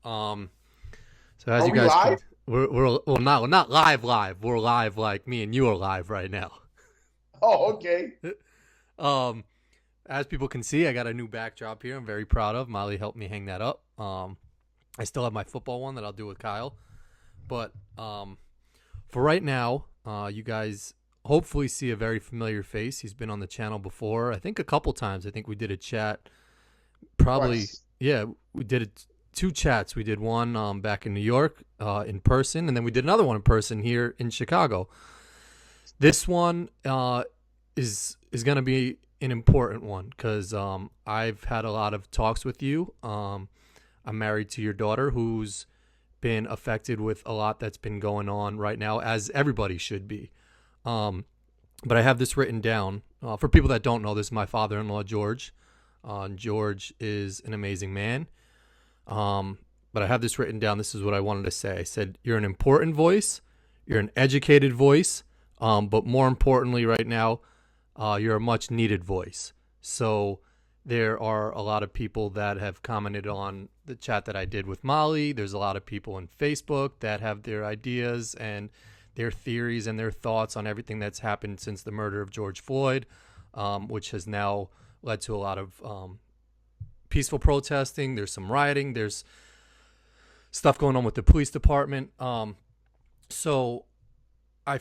So as Are you we guys can, live? we're not live. We're live like me and you are live right now. Oh, okay. um, as people can see, I got a new backdrop here. I'm very proud of. Molly helped me hang that up. I still have my football one that I'll do with Kyle, but for right now, you guys hopefully see a very familiar face. He's been on the channel before. I think a couple times. I think we did a chat. Probably, Twice. yeah, we did it. Two chats. We did one back in New York in person, and then we did another one in person here in Chicago. This one is going to be an important one because I've had a lot of talks with you. I'm married to your daughter, who's been affected with a lot that's been going on right now, as everybody should be. Um, but I have this written down for people that don't know. This is my father-in-law, George. George is an amazing man. But I have this written down. This is what I wanted to say. I said, you're an important voice. You're an educated voice. But more importantly, right now, you're a much needed voice. So there are a lot of people that have commented on the chat that I did with Molly. There's a lot of people on Facebook that have their ideas and their theories and their thoughts on everything that's happened since the murder of George Floyd, which has now led to a lot of peaceful protesting. There's some rioting. There's stuff going on with the police department. So I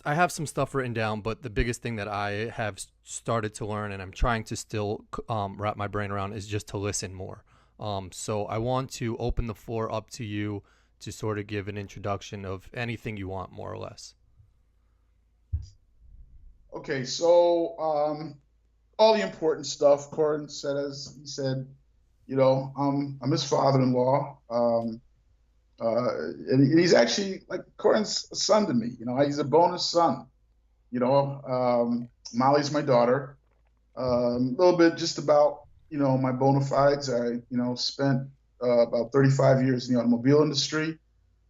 have some stuff written down, but the biggest thing that I have started to learn, and I'm trying to still wrap my brain around, is just to listen more. So I want to open the floor up to you to sort of give an introduction of anything you want, more or less. Okay, so all the important stuff. Corin said, as he said, I'm his father-in-law, and he's actually like Corin's a son to me. He's a bonus son. Molly's my daughter. A little bit just about my bona fides. I spent about 35 years in the automobile industry,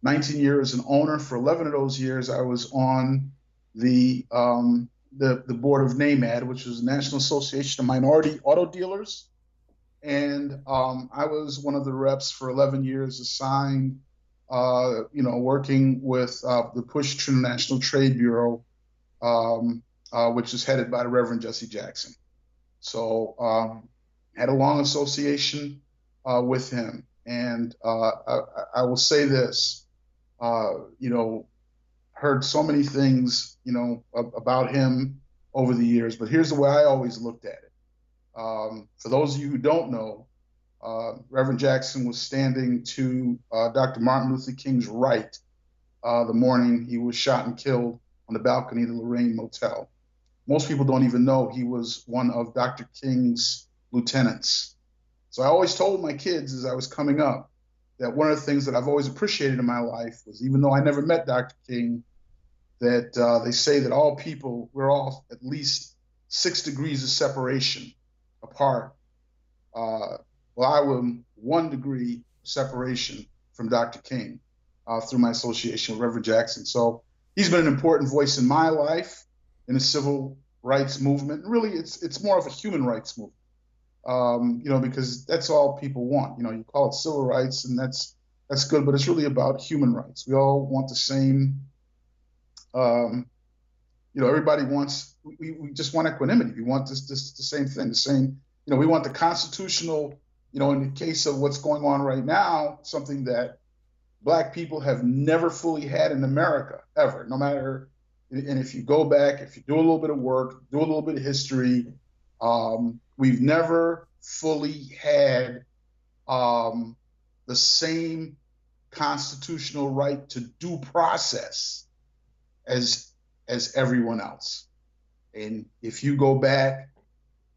19 years as an owner. For 11 of those years, I was on the board of NAMAD, which is the National Association of Minority Auto Dealers, and I was one of the reps for 11 years assigned, working with the Push International Trade Bureau, which is headed by the Reverend Jesse Jackson. So had a long association with him, and I will say this, heard so many things, about him over the years, but here's the way I always looked at it. For those of you who don't know, Reverend Jackson was standing to Dr. Martin Luther King's right the morning he was shot and killed on the balcony of the Lorraine Motel. Most people don't even know he was one of Dr. King's lieutenants. So I always told my kids as I was coming up that one of the things that I've always appreciated in my life was, even though I never met Dr. King, that they say that all people, we're all at least 6 degrees of separation apart. Well, I was 1 degree separation from Dr. King through my association with Reverend Jackson. So he's been an important voice in my life in the civil rights movement. Really, it's more of a human rights movement, because that's all people want. You call it civil rights, and that's good, but it's really about human rights. We all want the same. Everybody wants. We just want equanimity. We want this the same thing. The same. We want the constitutional. In the case of what's going on right now, something that Black people have never fully had in America ever. No matter. And if you go back, if you do a little bit of work, do a little bit of history, we've never fully had the same constitutional right to due process as everyone else. And if you go back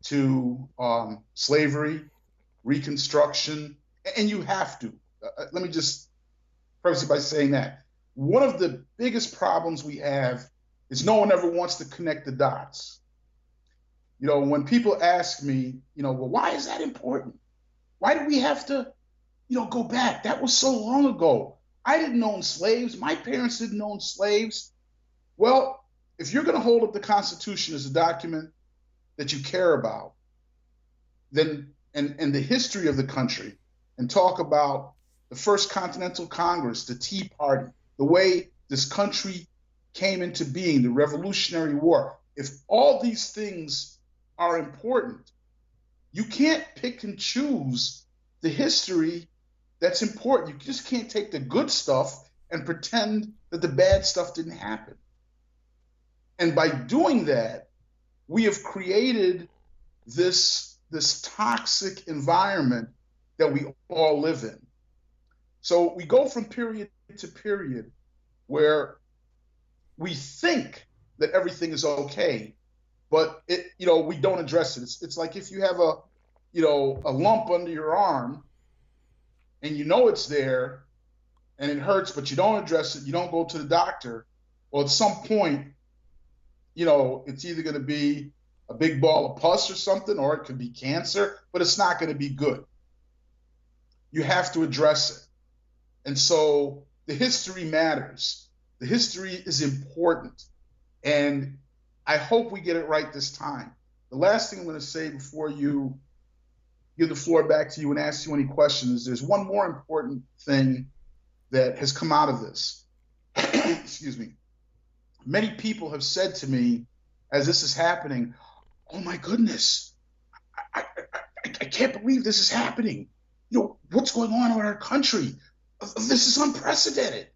to slavery, Reconstruction, and you have to, let me just preface it by saying that one of the biggest problems we have is no one ever wants to connect the dots. When people ask me, well, why is that important? Why do we have to, go back? That was so long ago. I didn't own slaves. My parents didn't own slaves. Well, if you're going to hold up the Constitution as a document that you care about, then and the history of the country, and talk about the First Continental Congress, the Tea Party, the way this country came into being, the Revolutionary War, if all these things are important, you can't pick and choose the history that's important. You just can't take the good stuff and pretend that the bad stuff didn't happen. And by doing that, we have created this toxic environment that we all live in. So we go from period to period where we think that everything is okay, but we don't address it. It's like if you have a lump under your arm and you know it's there and it hurts, but you don't address it, you don't go to the doctor. Well, at some point, it's either going to be a big ball of pus or something, or it could be cancer, but it's not going to be good. You have to address it. And so the history matters. The history is important. And I hope we get it right this time. The last thing I'm going to say before you give the floor back to you and ask you any questions, there's one more important thing that has come out of this. Excuse me. Many people have said to me as this is happening, oh my goodness, I can't believe this is happening. What's going on in our country? This is unprecedented.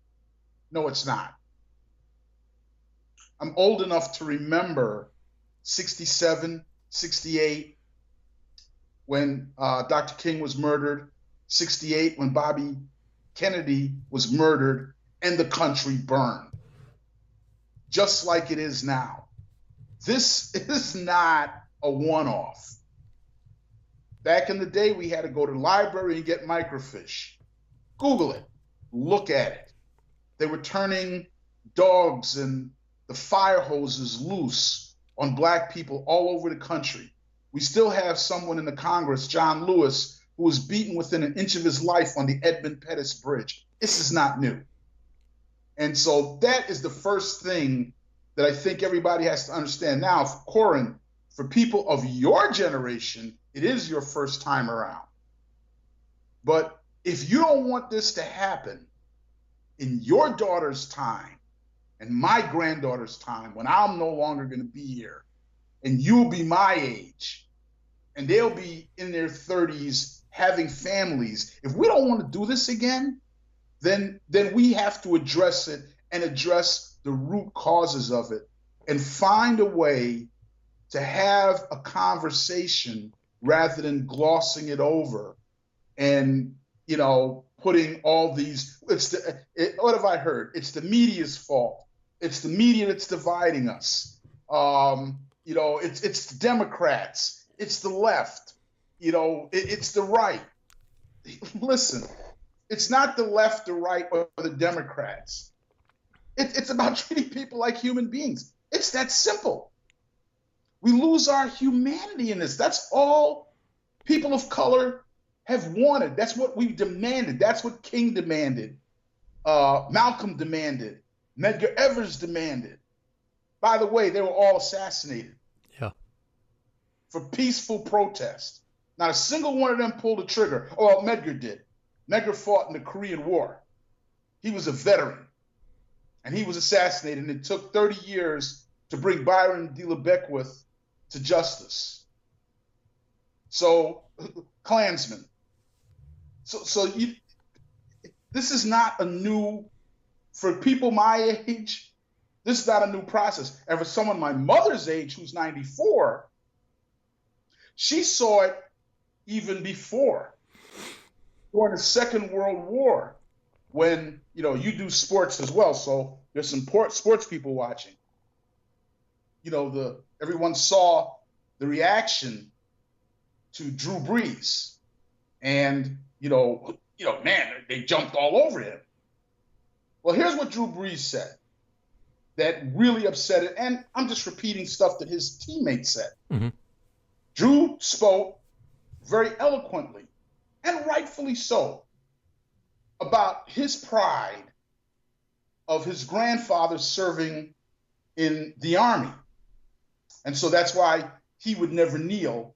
No, it's not. I'm old enough to remember 67, 68, when Dr. King was murdered, 68 when Bobby Kennedy was murdered, and the country burned, just like it is now. This is not a one-off. Back in the day, we had to go to the library and get microfiche. Google it. Look at it. They were turning dogs and the fire hoses loose on Black people all over the country. We still have someone in the Congress, John Lewis, who was beaten within an inch of his life on the Edmund Pettus Bridge. This is not new. And so that is the first thing that I think everybody has to understand. Now, Corin, for people of your generation, it is your first time around. But if you don't want this to happen in your daughter's time and my granddaughter's time, when I'm no longer going to be here, and you'll be my age, and they'll be in their 30s having families, if we don't want to do this again, then we have to address it and address the root causes of it and find a way to have a conversation rather than glossing it over and, putting all these, what have I heard? It's the media's fault. It's the media that's dividing us. It's the Democrats. It's the left. It's the right. Listen, it's not the left, the right, or the Democrats. It's about treating people like human beings. It's that simple. We lose our humanity in this. That's all people of color have wanted. That's what we demanded. That's what King demanded. Malcolm demanded. Medgar Evers demanded. By the way, they were all assassinated. Yeah. For peaceful protest. Not a single one of them pulled a trigger. Oh, well, Medgar did. Medgar fought in the Korean War. He was a veteran. And he was assassinated. And it took 30 years to bring Byron de la Beckwith to justice. So, Klansmen. This is not a new, for people my age, this is not a new process. And for someone my mother's age, who's 94, she saw it even before, during the Second World War, when, you do sports as well. So there's some sports people watching. Everyone saw the reaction to Drew Brees, and man, they jumped all over him. Well, here's what Drew Brees said that really upset it, and I'm just repeating stuff that his teammates said. Mm-hmm. Drew spoke very eloquently, and rightfully so, about his pride of his grandfather serving in the Army. And so that's why he would never kneel,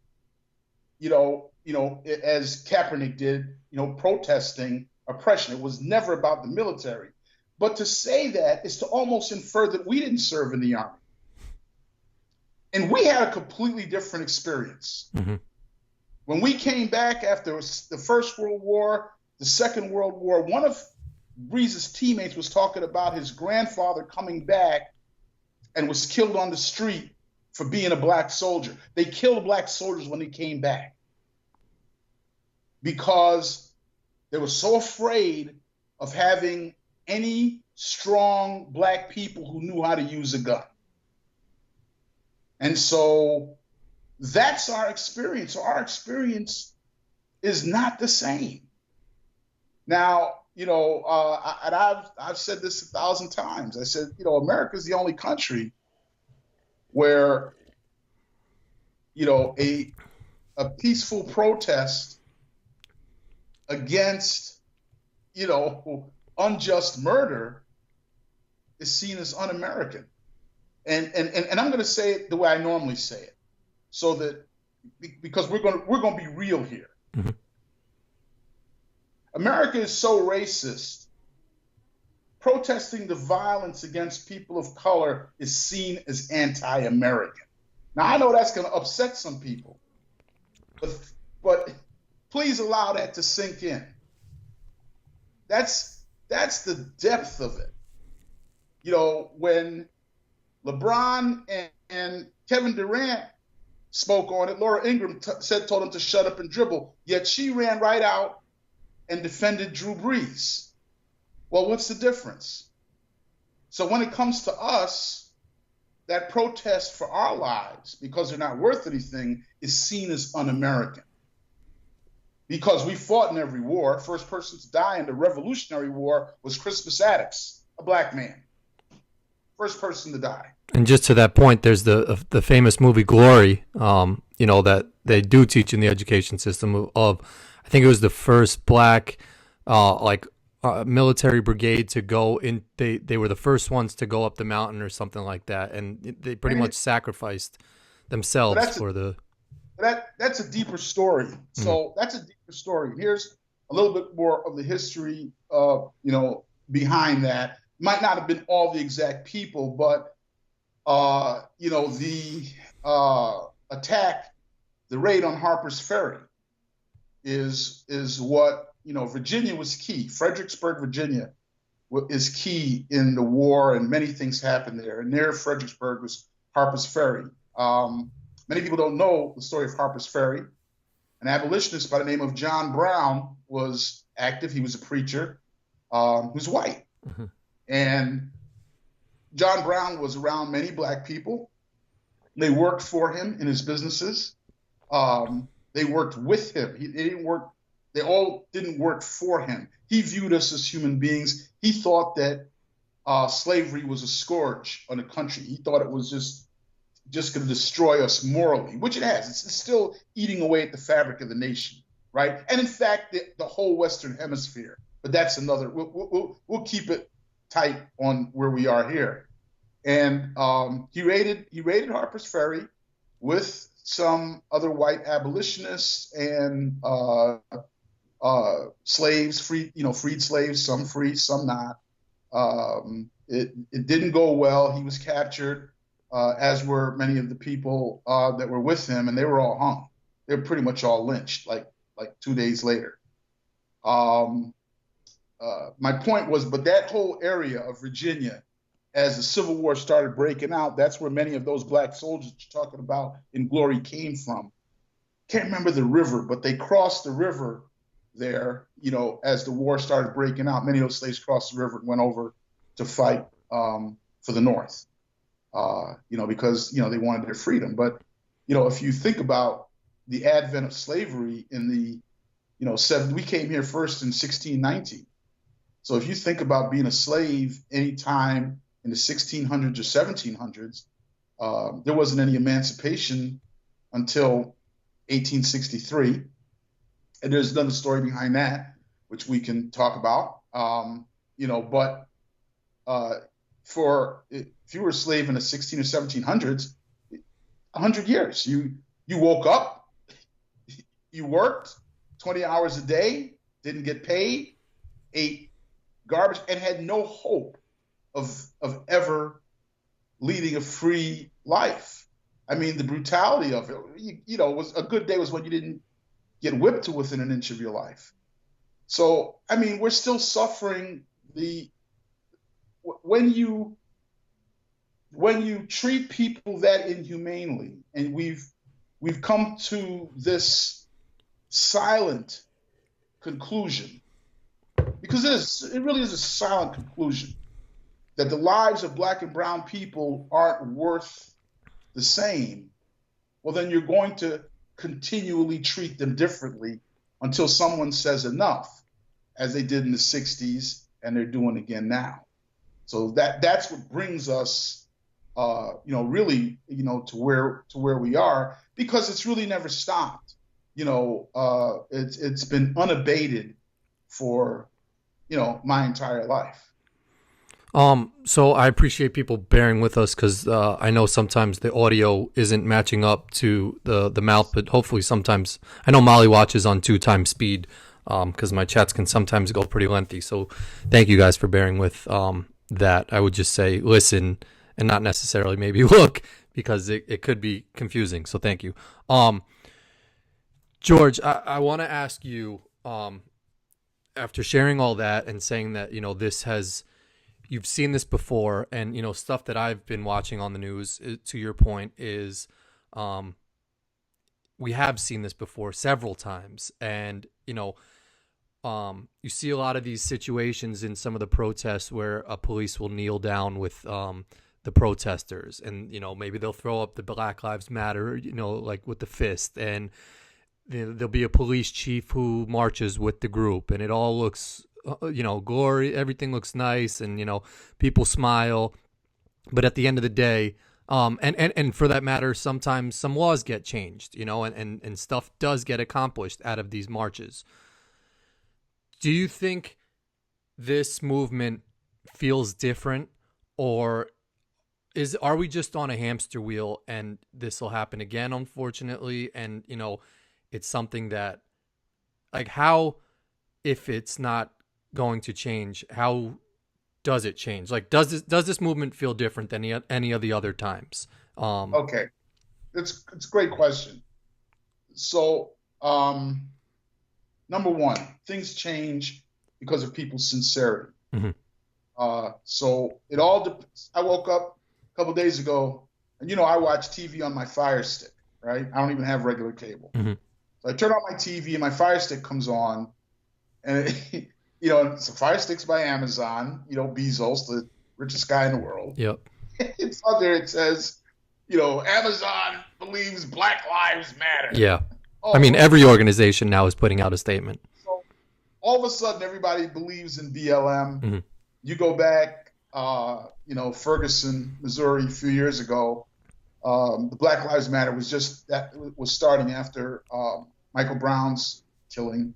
as Kaepernick did, protesting oppression. It was never about the military. But to say that is to almost infer that we didn't serve in the army. And we had a completely different experience. Mm-hmm. When we came back after the First World War, the Second World War, one of Breeze's teammates was talking about his grandfather coming back and was killed on the street for being a black soldier. They killed black soldiers when they came back because they were so afraid of having any strong black people who knew how to use a gun. And so that's our experience. So our experience is not the same. Now, I've said this 1,000 times. I said, America is the only country where, a peaceful protest against, unjust murder is seen as un-American. And I'm going to say it the way I normally say it, so that because we're going to be real here. Mm-hmm. America is so racist. Protesting the violence against people of color is seen as anti-American. Now I know that's going to upset some people, but please allow that to sink in. That's the depth of it. When LeBron and Kevin Durant spoke on it, Laura Ingraham told him to shut up and dribble, yet she ran right out and defended Drew Brees. Well, what's the difference? So when it comes to us, that protest for our lives, because they're not worth anything, is seen as un-American. Because we fought in every war. First person to die in the Revolutionary War was Crispus Attucks, a black man. First person to die. And just to that point, there's the famous movie Glory, that they do teach in the education system of I think it was the first black military brigade to go in. They were the first ones to go up the mountain or something like that, and they pretty much sacrificed themselves That's a deeper story. So that's a deeper story. Here's a little bit more of the history, behind that. Might not have been all the exact people, but the attack, the raid on Harpers Ferry, is what Virginia was key. Fredericksburg, Virginia, is key in the war, and many things happened there. And near Fredericksburg was Harpers Ferry. Many people don't know the story of Harpers Ferry. An abolitionist by the name of John Brown was active. He was a preacher who's white. Mm-hmm. And John Brown was around many black people. They worked for him in his businesses. They worked with him. They all didn't work for him. He viewed us as human beings. He thought that slavery was a scourge on the country. He thought it was just going to destroy us morally, which it has. It's still eating away at the fabric of the nation, right? And in fact, the whole Western Hemisphere. But that's another. We'll keep it tight on where we are here. And he raided Harpers Ferry with some other white abolitionists and slaves, freed slaves, some free, some not. It didn't go well. He was captured, as were many of the people that were with him, and they were all hung. They were pretty much all lynched, like 2 days later. My point was, but that whole area of Virginia, as the Civil War started breaking out, that's where many of those black soldiers you're talking about in Glory came from. Can't remember the river, but they crossed the river there, as the war started breaking out. Many of those slaves crossed the river and went over to fight for the North, because, they wanted their freedom. But, if you think about the advent of slavery in the, we came here first in 1619. So if you think about being a slave anytime in the 1600s or 1700s, there wasn't any emancipation until 1863. And there's another story behind that, which we can talk about. But if you were a slave in the 16 or 1700s, 100 years, you woke up, you worked 20 hours a day, didn't get paid, ate garbage, and had no hope of ever leading a free life. I mean, the brutality of it, was a good day was when you didn't get whipped to within an inch of your life. So, I mean, we're still suffering when you treat people that inhumanely, and we've come to this silent conclusion, because it really is a silent conclusion, that the lives of Black and brown people aren't worth the same. Well, then you're going to continually treat them differently until someone says enough, as they did in the 60s, and they're doing again now. So that's what brings us, really, to where we are, because it's really never stopped. It's been unabated for, my entire life. So I appreciate people bearing with us, because I know sometimes the audio isn't matching up to the mouth, but hopefully sometimes, I know Molly watches on 2x speed, because my chats can sometimes go pretty lengthy. So thank you guys for bearing with that. I would just say listen and not necessarily maybe look, because it could be confusing. So thank you. George, I want to ask you, after sharing all that and saying that, you've seen this before, and, stuff that I've been watching on the news, to your point, is we have seen this before several times. And, you see a lot of these situations in some of the protests where police will kneel down with the protesters, and, maybe they'll throw up the Black Lives Matter, like with the fist, and there'll be a police chief who marches with the group, and it all looks glory, everything looks nice, and, people smile. But at the end of the day, and for that matter, sometimes some laws get changed, and stuff does get accomplished out of these marches. Do you think this movement feels different, or are we just on a hamster wheel, and this will happen again, unfortunately? And, it's something that, like, how, if it's not going to change, how does it change? Like, does this movement feel different than any of the other times? Okay, it's a great question. So, number one, things change because of people's sincerity. Mm-hmm. So it all depends. I woke up a couple days ago, and I watch TV on my Fire Stick, right? I don't even have regular cable. Mm-hmm. So I turn on my TV, and my Fire Stick comes on, and it's a Fire Stick's by Amazon. Bezos, the richest guy in the world. Yep. It's on there. It says, Amazon believes Black Lives Matter. Yeah. I mean, every organization now is putting out a statement. So all of a sudden, everybody believes in BLM. Mm-hmm. You go back, Ferguson, Missouri, a few years ago. The Black Lives Matter was starting after Michael Brown's killing,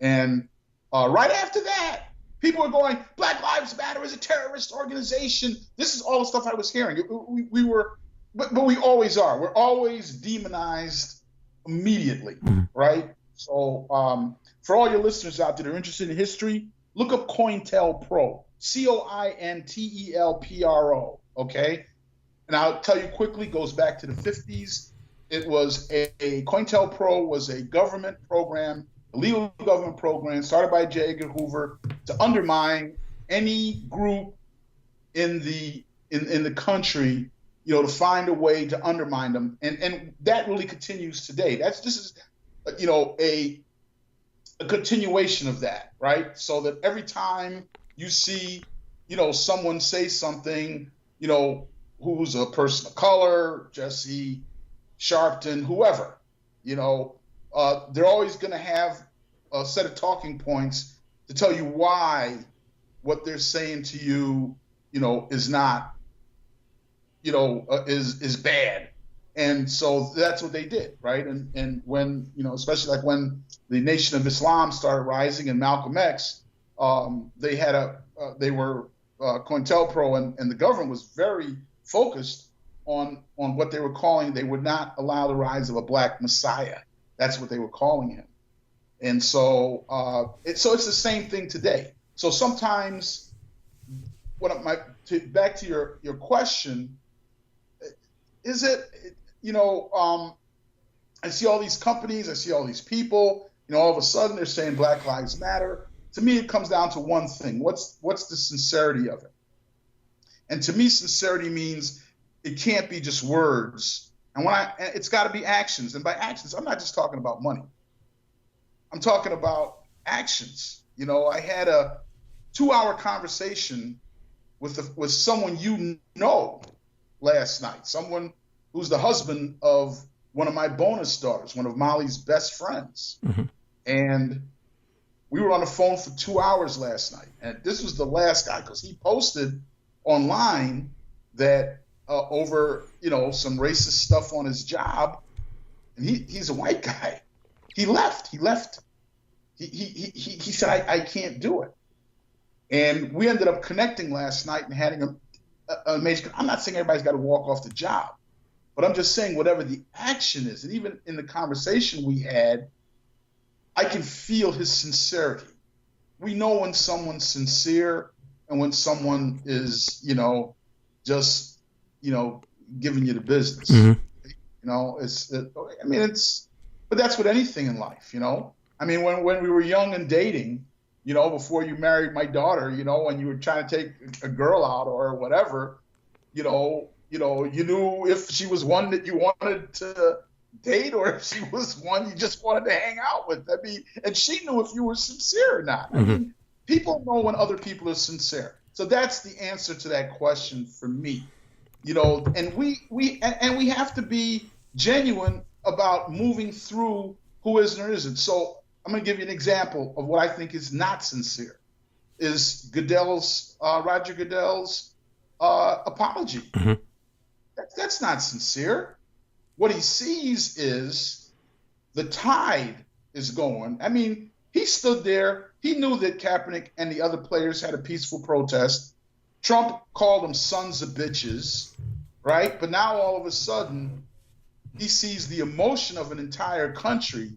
and right after that, people were going, Black Lives Matter is a terrorist organization. This is all the stuff I was hearing. We were, but we always are. We're always demonized immediately, right? So for all your listeners out there that are interested in history, look up COINTELPRO, COINTELPRO, okay? And I'll tell you quickly, goes back to the 50s. It was a COINTELPRO was a government program, a legal government program started by J. Edgar Hoover to undermine any group in the country, to find a way to undermine them, and that really continues today. This is a continuation of that, right? So that every time you see someone say something, who's a person of color, Jesse Sharpton, whoever, they're always going to have a set of talking points to tell you why what they're saying to you, is not, is bad. And so that's what they did, right? And when, especially like when the Nation of Islam started rising and Malcolm X, they were COINTELPRO, and the government was very focused on what they were calling, they would not allow the rise of a black messiah. That's what they were calling him. And so, it's the same thing today. So sometimes, back to your question, is it, I see all these companies, I see all these people, all of a sudden they're saying Black Lives Matter. To me, it comes down to one thing. What's the sincerity of it? And to me, sincerity means it can't be just words. And it's got to be actions. And by actions, I'm not just talking about money. I'm talking about actions. I had a 2-hour conversation with someone last night, someone who's the husband of one of my bonus daughters, one of Molly's best friends. Mm-hmm. And we were on the phone for 2 hours last night. And this was the last guy, because he posted online that over, some racist stuff on his job. And he's a white guy. He left. He said, I can't do it. And we ended up connecting last night and having an amazing. I'm not saying everybody's got to walk off the job, but I'm just saying whatever the action is. And even in the conversation we had, I can feel his sincerity. We know when someone's sincere and when someone is, just, giving you the business. Mm-hmm. But that's with anything in life, I mean, when we were young and dating, before you married my daughter, when you were trying to take a girl out or whatever, you knew if she was one that you wanted to date or if she was one you just wanted to hang out with. I mean, and she knew if you were sincere or not. I mean, people know when other people are sincere. So that's the answer to that question for me. And we have to be genuine about moving through who is and isn't. So I'm going to give you an example of what I think is not sincere. Is Roger Goodell's apology. Mm-hmm. That's not sincere. What he sees is the tide is going. I mean, he stood there. He knew that Kaepernick and the other players had a peaceful protest. Trump called them sons of bitches, right? But now all of a sudden, he sees the emotion of an entire country,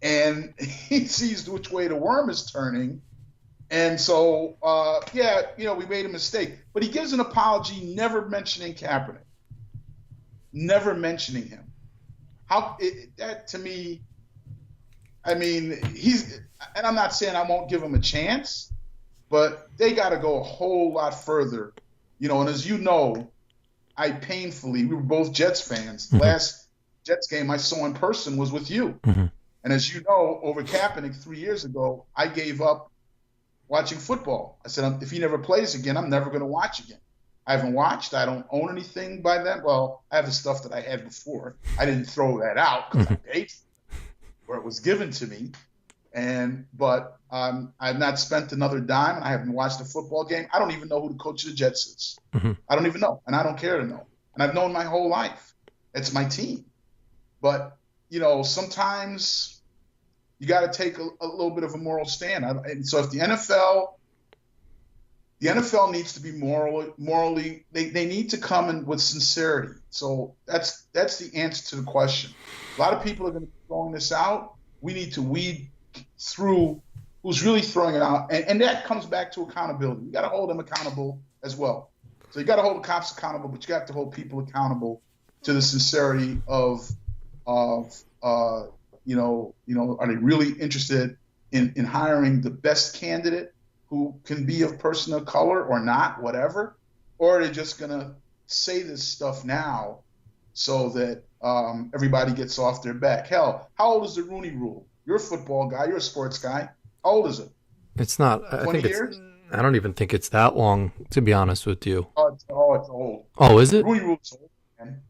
and he sees which way the worm is turning. And so, we made a mistake. But he gives an apology, never mentioning Kaepernick. Never mentioning him. That to me, I mean, and I'm not saying I won't give him a chance, but they got to go a whole lot further, and as you know, we were both Jets fans. The last Jets game I saw in person was with you. Mm-hmm. And as you know, over Kaepernick 3 years ago, I gave up watching football. I said, if he never plays again, I'm never going to watch again. I haven't watched. I don't own anything by then. Well, I have the stuff that I had before. I didn't throw that out because I paid for it, or it was given to me. But I've not spent another dime, and I haven't watched a football game. I don't even know who the coach of the Jets is. Mm-hmm. I don't even know, and I don't care to know. And I've known my whole life. It's my team. But, sometimes you got to take a little bit of a moral stand. And so if the NFL needs to be morally, they need to come in with sincerity. So that's the answer to the question. A lot of people are going to be throwing this out. We need to weed through who's really throwing it out. And that comes back to accountability. You got to hold them accountable as well. So you got to hold the cops accountable, but you got to hold people accountable to the sincerity of are they really interested in hiring the best candidate who can be a person of color or not, whatever, or are they just going to say this stuff now so that everybody gets off their back? Hell, how old is the Rooney Rule? You're a football guy. You're a sports guy. How old is it? It's not. 20 years? I don't even think it's that long, to be honest with you. Oh, it's old. Oh, is it? Rooney Rule's old, man.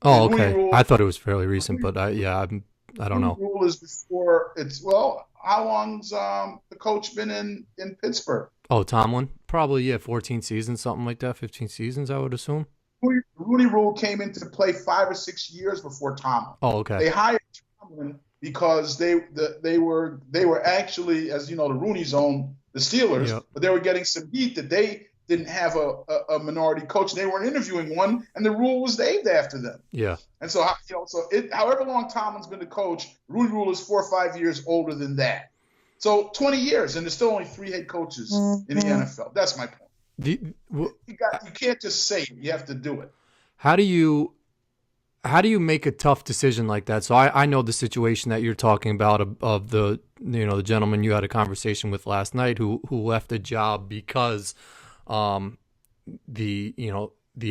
Oh, okay. I thought it was fairly recent, but I don't know. Rule is before how long's the coach been in Pittsburgh? Oh, Tomlin? Probably, 14 seasons, something like that. 15 seasons, I would assume. Rooney Rule came into play 5 or 6 years before Tomlin. Oh, okay. They hired Tomlin because they were actually, as you know, the Rooney's owned the Steelers, Yep. but they were getting some heat that they didn't have a minority coach. They weren't interviewing one, and the rule was named after them. Yeah. And so, however long Tomlin's been the coach, Rooney Rule is 4 or 5 years older than that. So 20 years, and there's still only 3 head coaches in the NFL. That's my point. You can't just say it. You have to do it. How do you make a tough decision like that? So I know the situation that you're talking about of the the gentleman you had a conversation with last night who left a job because the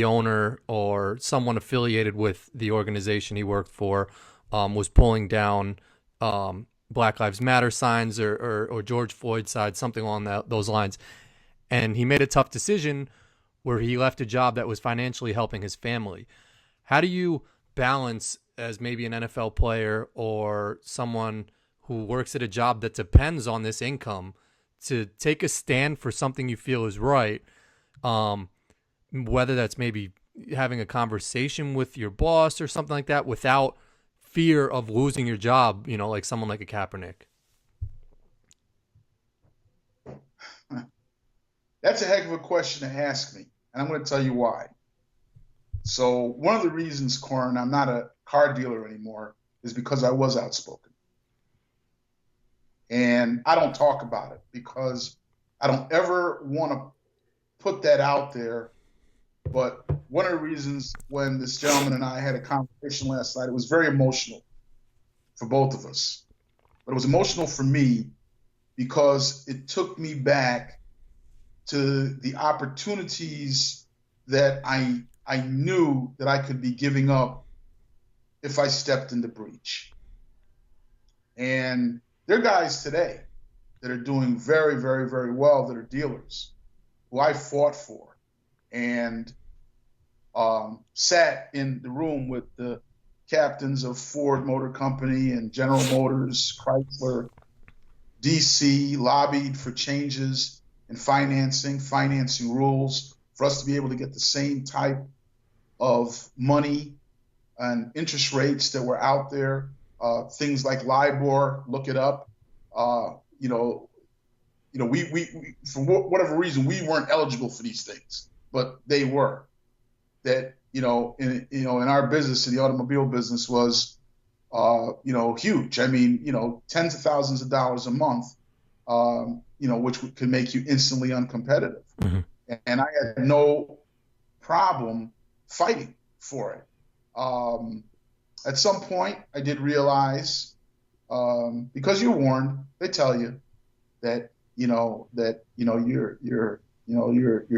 owner or someone affiliated with the organization he worked for was pulling down Black Lives Matter signs or George Floyd side, something along those lines. And he made a tough decision where he left a job that was financially helping his family. How do you balance, as maybe an NFL player or someone who works at a job that depends on this income, to take a stand for something you feel is right, whether that's maybe having a conversation with your boss or something like that without fear of losing your job, like someone like a Kaepernick? That's a heck of a question to ask me, and I'm going to tell you why. So one of the reasons, Corin, I'm not a car dealer anymore is because I was outspoken. And I don't talk about it because I don't ever want to put that out there. But one of the reasons when this gentleman and I had a conversation last night, it was very emotional for both of us. But it was emotional for me because it took me back to the opportunities that I knew that I could be giving up if I stepped in the breach. And there are guys today that are doing very, very, very well that are dealers who I fought for and sat in the room with the captains of Ford Motor Company and General Motors, Chrysler, DC, lobbied for changes in financing rules for us to be able to get the same type of money and interest rates that were out there. Things like LIBOR, look it up. We for whatever reason we weren't eligible for these things, but they were. That in our business, in the automobile business, was huge. I mean, tens of thousands of dollars a month, which could make you instantly uncompetitive. Mm-hmm. And I had no problem fighting for it. At some point, I did realize, because you're warned, they tell you that you're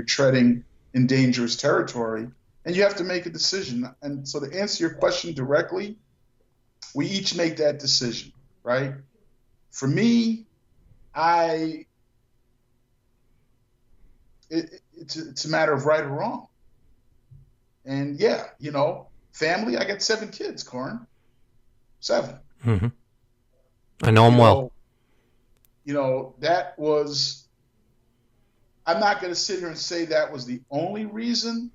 treading in dangerous territory, and you have to make a decision. And so, to answer your question directly, we each make that decision, right? For me, it's a matter of right or wrong. And yeah, family, I got 7 kids, Corin. 7. Mm-hmm. I know them well. That was, I'm not going to sit here and say that was the only reason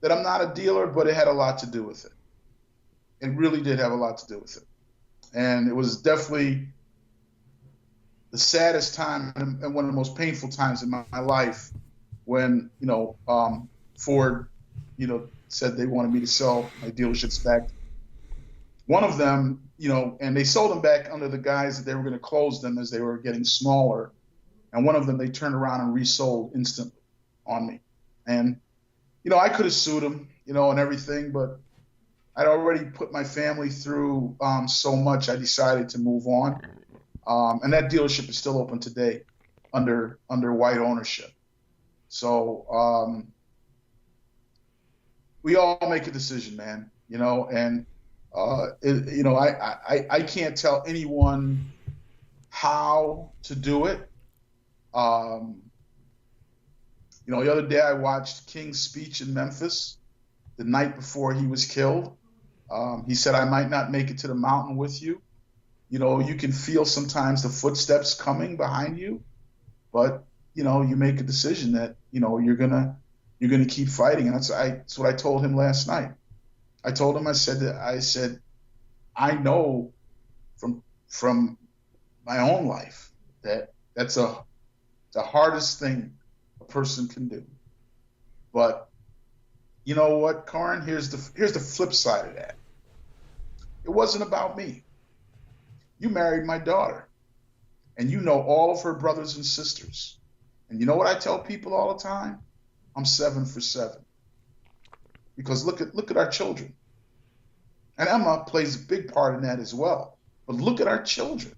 that I'm not a dealer, but it had a lot to do with it. It really did have a lot to do with it. And it was definitely the saddest time and one of the most painful times in my life when, Ford, said they wanted me to sell my dealerships back. One of them, and they sold them back under the guise that they were going to close them as they were getting smaller. And one of them, they turned around and resold instantly on me. And, I could have sued them, and everything, but I'd already put my family through so much, I decided to move on. And that dealership is still open today under white ownership. So we all make a decision, man, and I can't tell anyone how to do it. The other day I watched King's speech in Memphis the night before he was killed. He said, "I might not make it to the mountain with you. You can feel sometimes the footsteps coming behind you, but you make a decision that you're gonna keep fighting." And that's what I told him last night. I told him, I said, I know from my own life that that's the hardest thing a person can do. But you know what, Corin? Here's the flip side of that. It wasn't about me. You married my daughter. and you know all of her brothers and sisters. And you know what I tell people all the time? I'm 7 for 7. Because look at our children. And Emma plays a big part in that as well. But look at our children.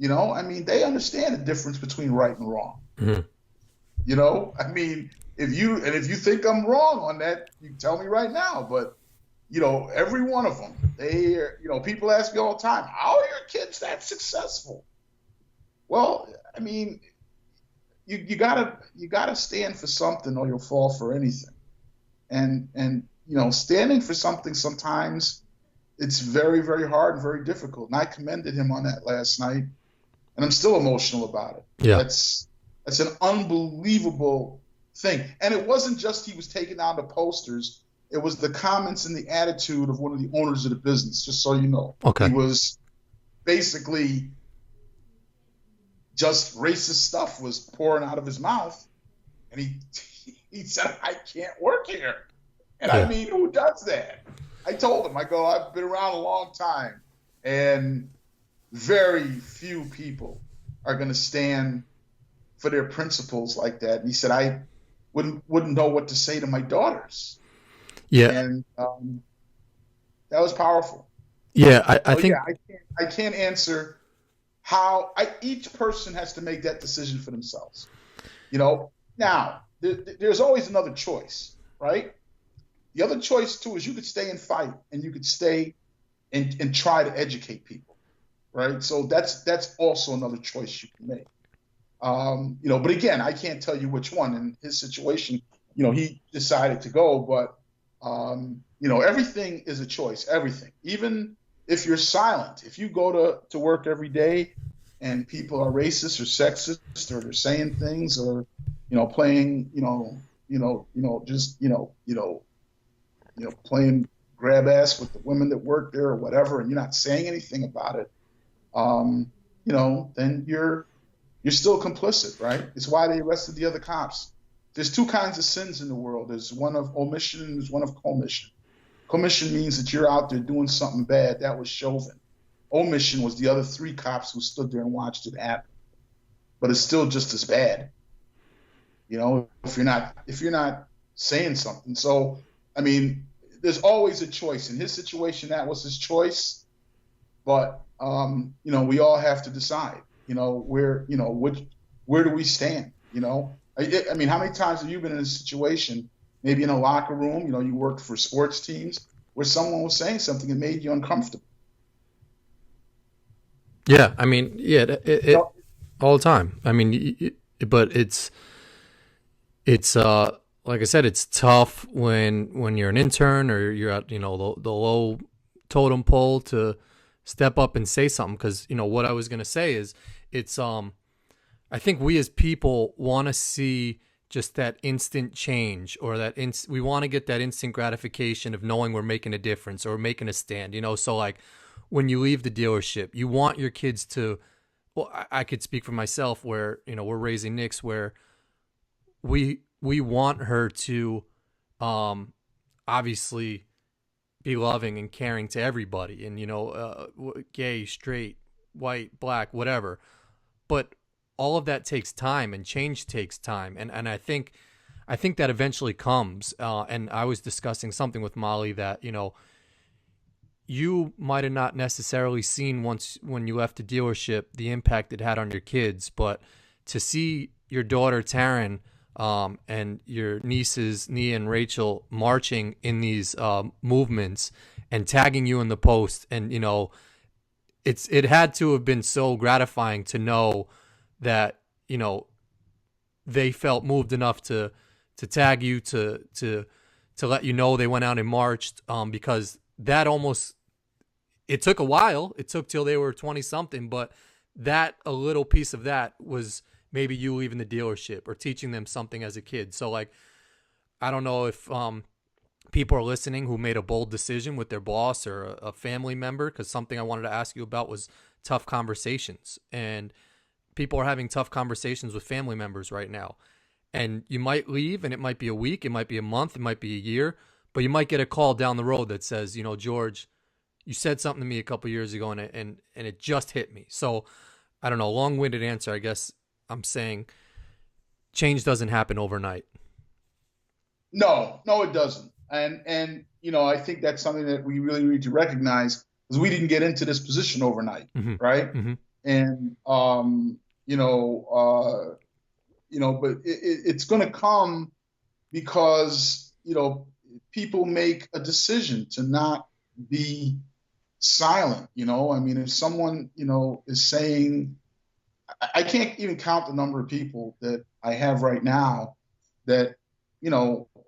I mean, they understand the difference between right and wrong. Mm-hmm. I mean, if you think I'm wrong on that, you tell me right now. But every one of them, people ask me all the time, how are your kids that successful? Well, I mean, you gotta stand for something, or you'll fall for anything. And standing for something sometimes it's very, very hard and very difficult. And I commended him on that last night, and I'm still emotional about it. Yeah. That's an unbelievable thing. And it wasn't just he was taking down the posters. It was the comments and the attitude of one of the owners of the business, just so you know. Okay. He was basically just racist stuff was pouring out of his mouth. And he said, I can't work here. And Yeah. I mean, who does that? I told him, I've been around a long time, and very few people are going to stand for their principles like that. And he said, I wouldn't know what to say to my daughters. Yeah. And that was powerful. Yeah, I think. Yeah, I can't answer how each person has to make that decision for themselves. Now there's always another choice, right? The other choice too is you could stay and fight, and you could stay and try to educate people, right? So that's also another choice you can make. But again, I can't tell you which one. In his situation, he decided to go, but everything is a choice. Everything, even if you're silent, if you go to work every day and people are racist or sexist, or they're saying things, or playing, playing grab ass with the women that work there or whatever, and you're not saying anything about it, then you're still complicit, right? It's why they arrested the other cops. There's two kinds of sins in the world. There's one of omission and there's one of commission. Commission means that you're out there doing something bad. That was Chauvin. Omission was the other 3 cops who stood there and watched it happen. But it's still just as bad, if you're not saying something. So, I mean, there's always a choice. In his situation, that was his choice. But we all have to decide, where do we stand? I mean, how many times have you been in a situation, maybe in a locker room, you worked for sports teams, where someone was saying something that made you uncomfortable? Yeah, I mean, yeah, all the time. I mean, but it's like I said, it's tough when you're an intern or you're at the low totem pole to step up and say something, because what I was gonna say is it's I think we as people want to see just that instant change, or that we want to get that instant gratification of knowing we're making a difference or making a stand. So like when you leave the dealership, you want your kids to. Well, I could speak for myself, where we're raising Nix, where we want her to obviously be loving and caring to everybody, and gay, straight, white, black, whatever. But all of that takes time, and change takes time, and I think that eventually comes. And I was discussing something with Molly that you might have not necessarily seen when you left the dealership the impact it had on your kids, but to see your daughter Taryn and your nieces Nia and Rachel marching in these movements and tagging you in the post, and it had to have been so gratifying to know that they felt moved enough to tag you, to let you know they went out and marched, because that it took a while. It took till they were 20 something, but that a little piece of that was maybe you leaving the dealership or teaching them something as a kid. So like, I don't know if people are listening who made a bold decision with their boss or a family member, because something I wanted to ask you about was tough conversations, and people are having tough conversations with family members right now. And you might leave, and it might be a week, it might be a month, it might be a year, but you might get a call down the road that says, George, you said something to me a couple years ago, and it just hit me. So I don't know, long-winded answer. I guess I'm saying change doesn't happen overnight. No, no, it doesn't. And I think that's something that we really need to recognize because we didn't get into this position overnight, Mm-hmm. right? Mm-hmm. And but it's going to come because people make a decision to not be silent. I mean, if someone is saying, I can't even count the number of people that I have right now that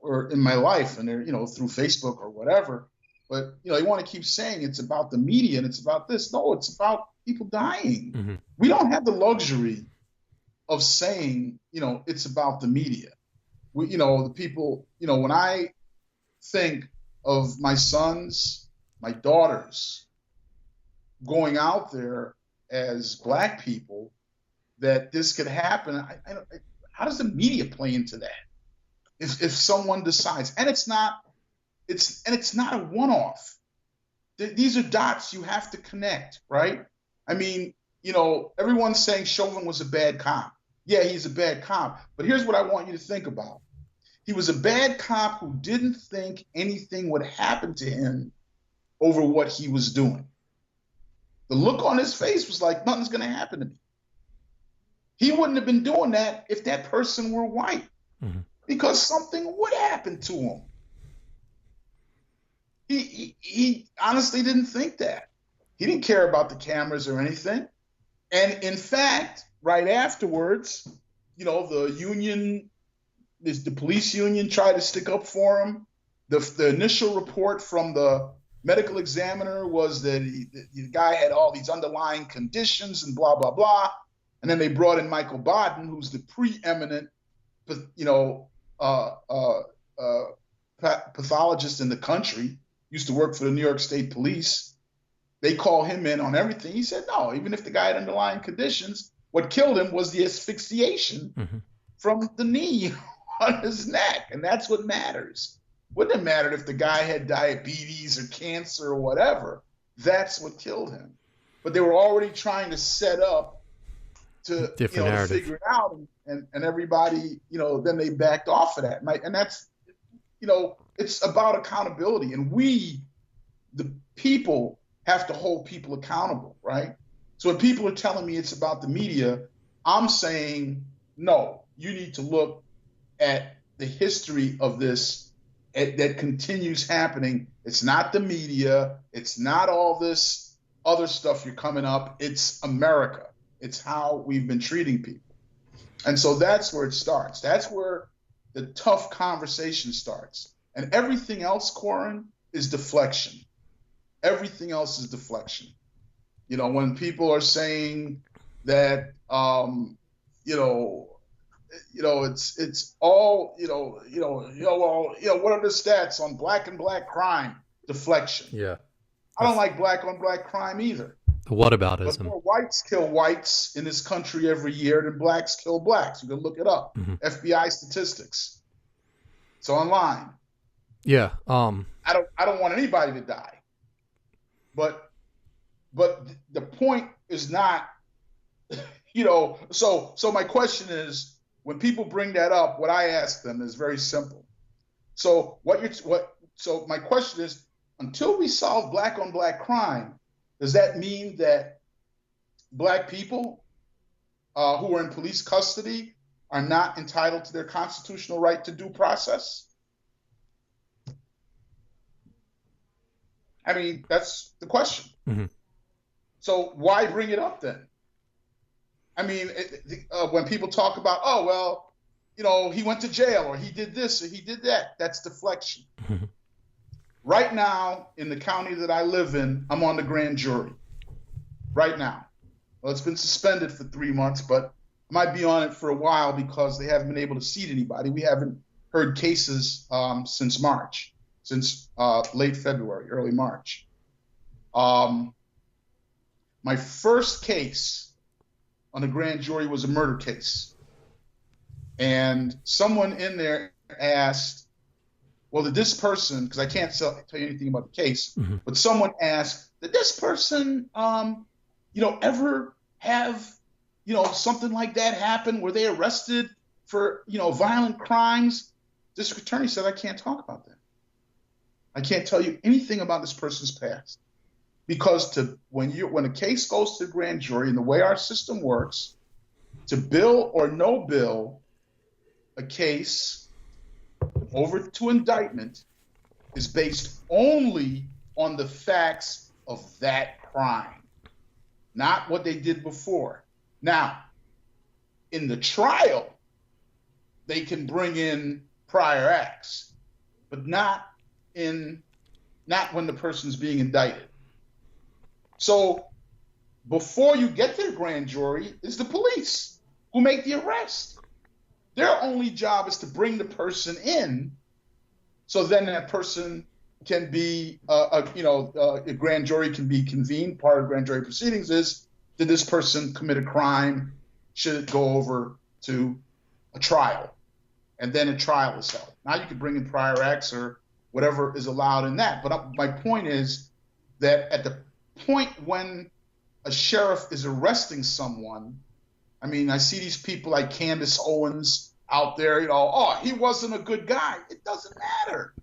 or in my life, and they're through Facebook or whatever, but they want to keep saying it's about the media and it's about this. No, it's about people dying. Mm-hmm. We don't have the luxury of saying it's about the media. The people, when I think of my sons, my daughters going out there as Black people, that this could happen. How does the media play into that? If someone decides, and it's not a one-off. These are dots you have to connect, right? I mean, everyone's saying Chauvin was a bad cop. Yeah, he's a bad cop. But here's what I want you to think about. He was a bad cop who didn't think anything would happen to him over what he was doing. The look on his face was like, nothing's going to happen to me. He wouldn't have been doing that if that person were white, mm-hmm. because something would happen to him. He honestly didn't think that. He didn't care about the cameras or anything. And in fact, right afterwards, the police union tried to stick up for him. The initial report from the medical examiner was that the guy had all these underlying conditions and blah, blah, blah. And then they brought in Michael Baden, who's the preeminent, pathologist in the country, used to work for the New York State Police. They call him in on everything. He said, no, even if the guy had underlying conditions, what killed him was the asphyxiation Mm-hmm. from the knee on his neck. And that's what matters. Wouldn't have mattered if the guy had diabetes or cancer or whatever. That's what killed him. But they were already trying to set up to, to figure it out. And everybody, then they backed off of that. And that's, it's about accountability. And we, the people, have to hold people accountable, right? So when people are telling me it's about the media, I'm saying, no, you need to look at the history of this that continues happening. It's not the media. It's not all this other stuff you're coming up. It's America. It's how we've been treating people. And so that's where it starts. That's where the tough conversation starts. And everything else, Corin, is deflection. Everything else is deflection. When people are saying that, it's all, what are the stats on black and black crime? Deflection. Yeah. I don't like black on black crime either. Whataboutism. But more whites kill whites in this country every year than blacks kill blacks. You can look it up. Mm-hmm. FBI statistics. It's online. Yeah. I don't want anybody to die. But the point is not, so my question is, when people bring that up, what I ask them is very simple. So so my question is, until we solve black on black crime, does that mean that black people who are in police custody are not entitled to their constitutional right to due process? I mean, that's the question. Mm-hmm. So why bring it up then? I mean, when people talk about, oh, well, he went to jail or he did this or he did that, that's deflection. Mm-hmm. Right now, in the county that I live in, I'm on the grand jury. Right now. Well, it's been suspended for 3 months, but I might be on it for a while because they haven't been able to seat anybody. We haven't heard cases since March, since late February, early March. My first case on the grand jury was a murder case. And someone in there asked, well, did this person, because I can't tell you anything about the case, mm-hmm. but someone asked, did this person, ever have something like that happened? Were they arrested for, violent crimes? District attorney said, I can't talk about that. I can't tell you anything about this person's past. Because when a case goes to the grand jury, and the way our system works, to bill or no bill a case over to indictment is based only on the facts of that crime, not what they did before. Now, in the trial, they can bring in prior acts, but not when the person's being indicted. So before you get to the grand jury is the police who make the arrest. Their only job is to bring the person in, so then that person can be, a grand jury can be convened. Part of grand jury proceedings is, did this person commit a crime? Should it go over to a trial? And then a trial is held. Now you can bring in prior acts or whatever is allowed in that. But my point is that at the point when a sheriff is arresting someone, I mean, I see these people like Candace Owens out there, he wasn't a good guy. It doesn't matter.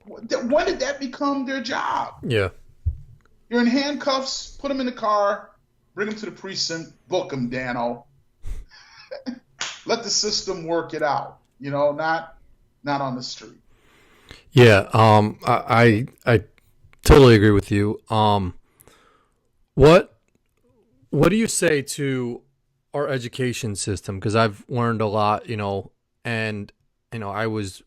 When did that become their job? Yeah. You're in handcuffs, put them in the car, bring them to the precinct, book them, Dano. Let the system work it out, not on the street. Yeah, I totally agree with you. What do you say to our education system? Because I've learned a lot, and I was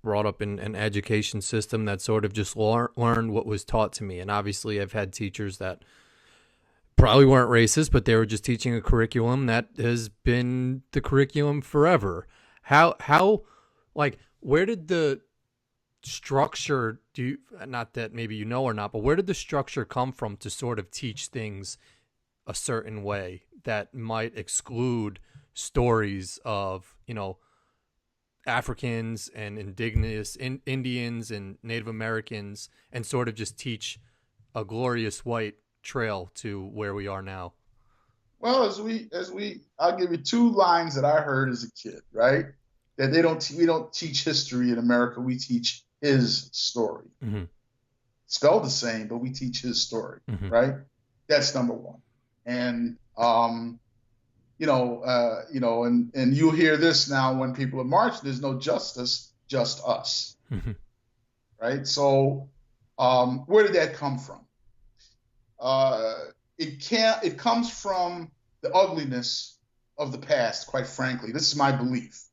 brought up in an education system that sort of just learned what was taught to me, and obviously I've had teachers that probably weren't racist, but they were just teaching a curriculum that has been the curriculum forever. How where did the structure not that maybe you know or not, but where did the structure come from to sort of teach things a certain way that might exclude stories of, Africans and indigenous Indians and Native Americans, and sort of just teach a glorious white trail to where we are now? Well, I'll give you two lines that I heard as a kid, right? That we don't teach history in America. We teach his story. Mm-hmm. Spelled the same, but we teach his story, mm-hmm. right? That's number one. And, and you'll hear this now when people are marching, there's no justice, just us, mm-hmm. right? So where did that come from? It comes from the ugliness of the past, quite frankly. This is my belief.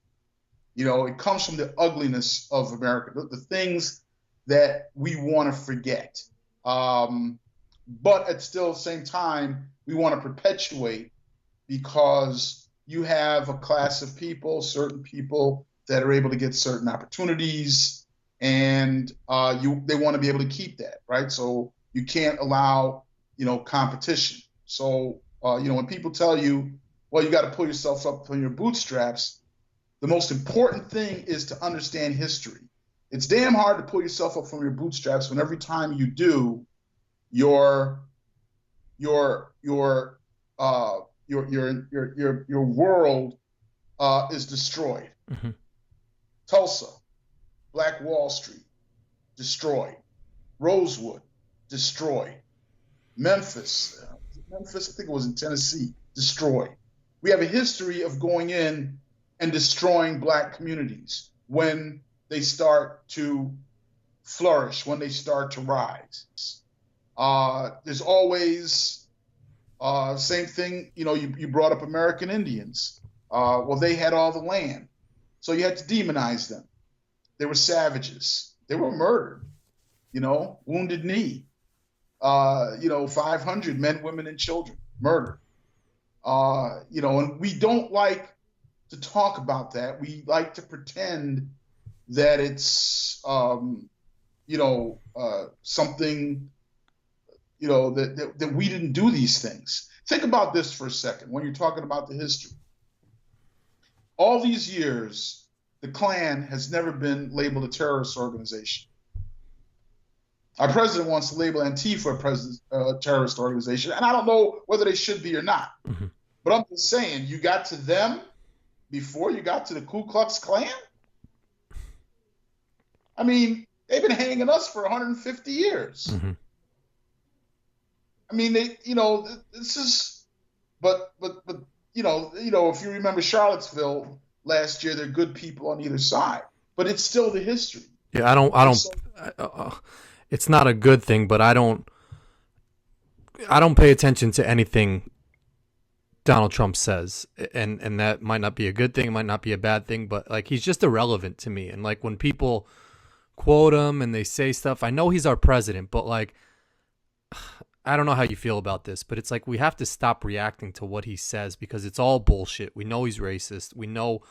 It comes from the ugliness of America, the things that we want to forget. But at still the same time, we want to perpetuate, because you have a class of people, certain people that are able to get certain opportunities, and they want to be able to keep that, right? So you can't allow, competition. So, when people tell you, well, you got to pull yourself up from your bootstraps, the most important thing is to understand history. It's damn hard to pull yourself up from your bootstraps when every time you do, your world is destroyed. Mm-hmm. Tulsa, Black Wall Street, destroyed. Rosewood, destroyed. Memphis, I think it was in Tennessee, destroyed. We have a history of going in and destroying Black communities when they start to flourish, when they start to rise. There's always same thing. You brought up American Indians. Well, they had all the land, so you had to demonize them. They were savages. They were murdered. Wounded Knee. 500 men, women, and children murdered. And we don't like to talk about that. We like to pretend that it's something, that we didn't do these things. Think about this for a second when you're talking about the history. All these years, the Klan has never been labeled a terrorist organization. Our president wants to label Antifa a terrorist organization, and I don't know whether they should be or not. Mm-hmm. But I'm just saying, you got to them before you got to the Ku Klux Klan. I mean, they've been hanging us for 150 years. Mm-hmm. I mean, this is, but if you remember Charlottesville last year, there are good people on either side, but it's still the history. Yeah, it's not a good thing, but I don't pay attention to anything Donald Trump says, and that might not be a good thing, it might not be a bad thing, but like he's just irrelevant to me. And like when people quote him and they say stuff, I know he's our president, but like I don't know how you feel about this, but it's like we have to stop reacting to what he says because it's all bullshit. We know he's racist. We know.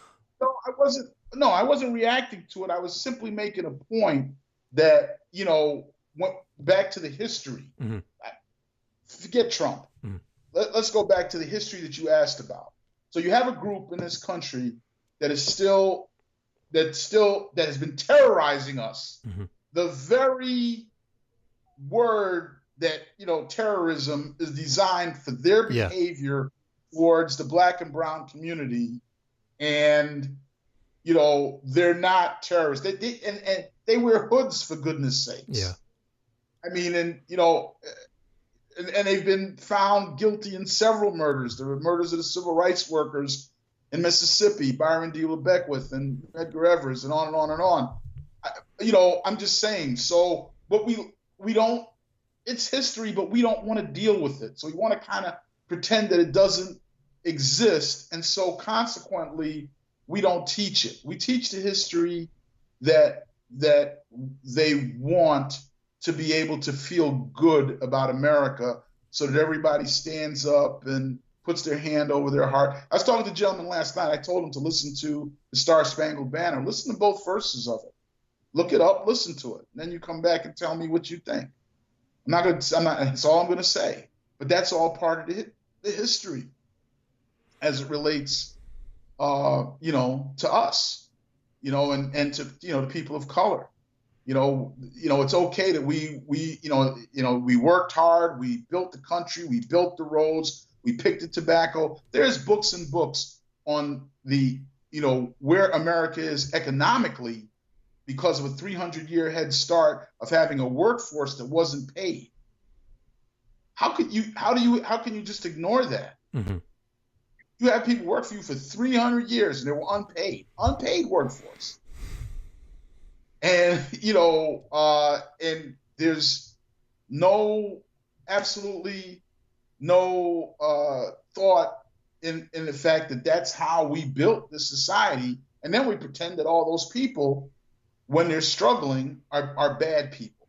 I wasn't reacting to it. I was simply making a point that went back to the history. Mm-hmm. Forget Trump. Mm-hmm. Let's go back to the history that you asked about. So you have a group in this country that has been terrorizing us. Mm-hmm. The very word that terrorism is designed for their behavior towards the Black and brown community, and they're not terrorists. They wear hoods, for goodness sakes. Yeah. I mean, and they've been found guilty in several murders. There were murders of the civil rights workers in Mississippi, Byron D. Beckwith and Edgar Evers, and on and on and on. I'm just saying. So, but we don't. It's history, but we don't want to deal with it. So we want to kind of pretend that it doesn't exist, and so consequently, we don't teach it. We teach the history that they want to be able to feel good about America, so that everybody stands up and puts their hand over their heart. I was talking to a gentleman last night. I told him to listen to the Star-Spangled Banner. Listen to both verses of it. Look it up, listen to it. And then you come back and tell me what you think. That's all I'm going to say. But that's all part of the history as it relates, to us, and to, the people of color. It's okay that we worked hard, we built the country, we built the roads, we picked the tobacco. There's books and books on the, where America is economically because of a 300-year head start of having a workforce that wasn't paid. How can you just ignore that? Mm-hmm. You have people work for you for 300 years and they were unpaid workforce. And, and there's absolutely no thought in the fact that that's how we built this society. And then we pretend that all those people, when they're struggling, are bad people.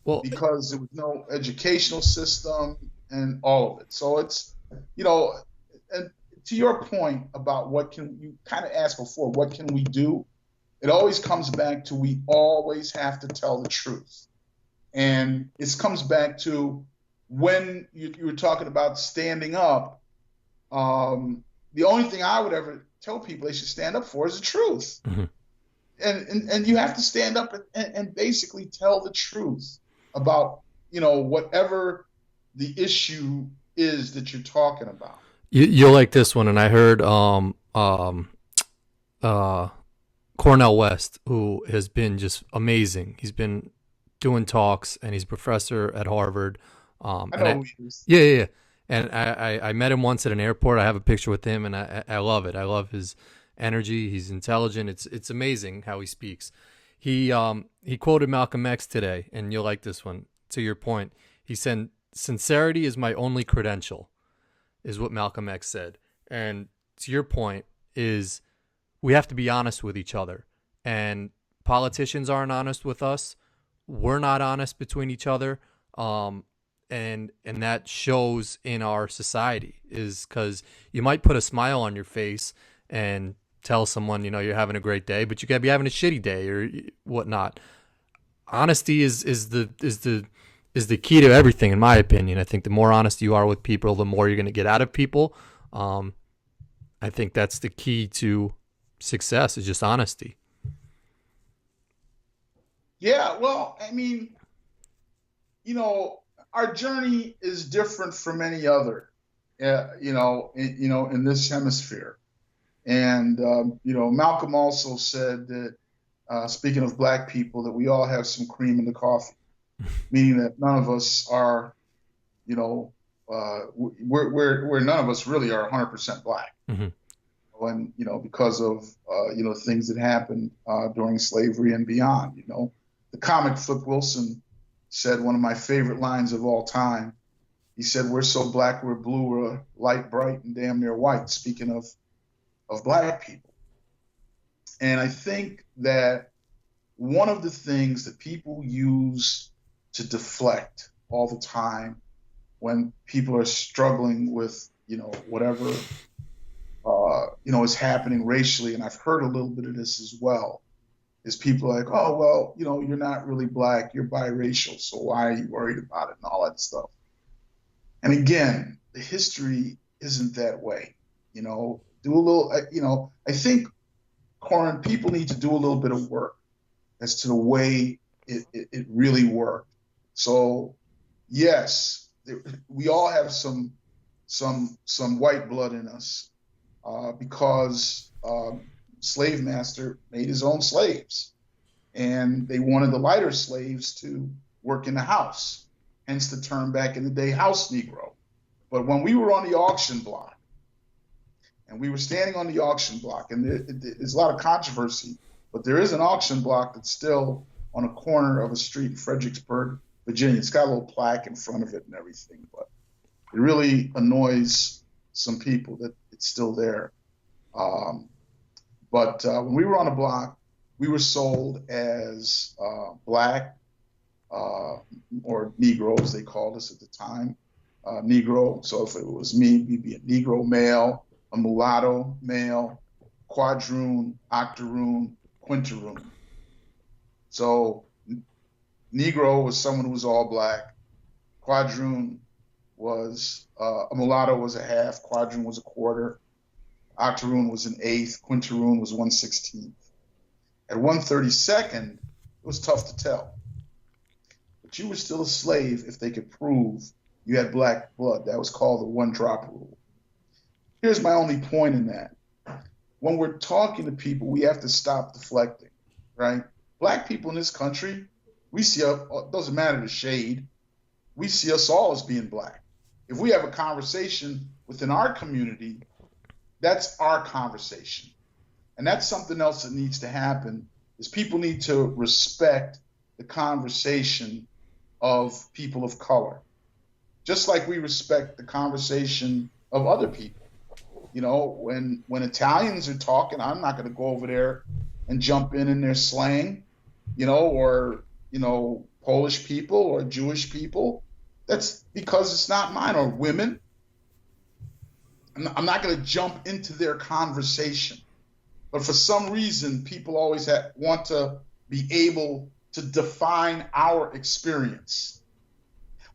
Well, because there was no educational system and all of it. So it's, and to your point about you kind of asked before, what can we do? It always comes back to we always have to tell the truth. And it comes back to when you were talking about standing up, the only thing I would ever tell people they should stand up for is the truth. Mm-hmm. And you have to stand up and basically tell the truth about, whatever the issue is that you're talking about. You'll like this one. And I heard Cornel West, who has been just amazing. He's been doing talks, and he's a professor at Harvard. I know who he is. Yeah. And I met him once at an airport. I have a picture with him, and I love it. I love his energy. He's intelligent. It's amazing how he speaks. He quoted Malcolm X today, and you'll like this one. To your point, he said, "Sincerity is my only credential," is what Malcolm X said. And to your point is, we have to be honest with each other, and politicians aren't honest with us. We're not honest between each other. And that shows in our society, is because you might put a smile on your face and tell someone, you're having a great day, but you could be having a shitty day or whatnot. Honesty is the key to everything, in my opinion. I think the more honest you are with people, the more you're going to get out of people. I think that's the key to success, is just honesty. Yeah, well, I mean, our journey is different from any other, in this hemisphere. And, Malcolm also said that, speaking of black people, that we all have some cream in the coffee, meaning that none of us are, we're none of us really are 100% black. Mm-hmm. And, because of, things that happened during slavery and beyond. The comic Flip Wilson said one of my favorite lines of all time. He said, "We're so black, we're blue, we're light, bright, and damn near white," speaking of black people. And I think that one of the things that people use to deflect all the time when people are struggling with, whatever, is happening racially, and I've heard a little bit of this as well, is people are like, "Oh, well, you're not really black, you're biracial, so why are you worried about it?" and all that stuff. And again, the history isn't that way. Do a little, I think, Corin, people need to do a little bit of work as to the way it really worked. So, yes, we all have some white blood in us because slave master made his own slaves, and they wanted the lighter slaves to work in the house, hence the term back in the day, house Negro. But when we were on the auction block, and we were standing on the auction block, and there's a lot of controversy, but there is an auction block that's still on a corner of a street in Fredericksburg, Virginia. It's got a little plaque in front of it and everything, but it really annoys some people that it's still there. But when we were on the block, we were sold as black or Negro, as they called us at the time, Negro. So if it was me, we'd be a Negro male, a mulatto male, quadroon, octoroon, quinteroon. So Negro was someone who was all black. Quadroon was a mulatto was a half, quadroon was a quarter, octoroon was an eighth, quinteroon was 1/16. At 1/32, it was tough to tell. But you were still a slave if they could prove you had black blood. That was called the one-drop rule. Here's my only point in that. When we're talking to people, we have to stop deflecting, right? Black people in this country, we see, it doesn't matter the shade, we see us all as being black. If we have a conversation within our community, that's our conversation. And that's something else that needs to happen, is people need to respect the conversation of people of color, just like we respect the conversation of other people. When Italians are talking, I'm not going to go over there and jump in their slang, or Polish people or Jewish people. That's because it's not mine. Or women. I'm not going to jump into their conversation. But for some reason, people always want to be able to define our experience.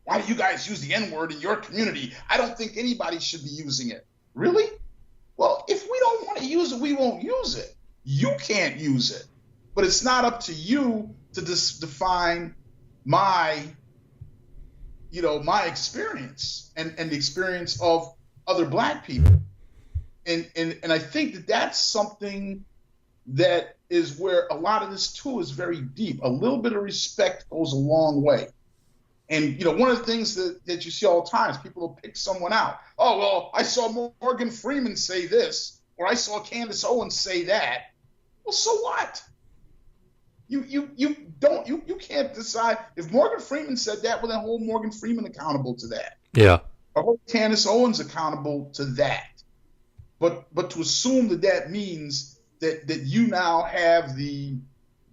Why do you guys use the N-word in your community? I don't think anybody should be using it. Really? Well, if we don't want to use it, we won't use it. You can't use it. But it's not up to you to define my experience and the experience of other black people. And I think that that's something that is where a lot of this too is very deep. A little bit of respect goes a long way. And, one of the things that you see all the time is people will pick someone out. Oh, well, I saw Morgan Freeman say this, or I saw Candace Owens say that. Well, so what? You can't decide. If Morgan Freeman said that, well, then hold Morgan Freeman accountable to that. Yeah. Or hold Candace Owens accountable to that. But to assume that means that you now have the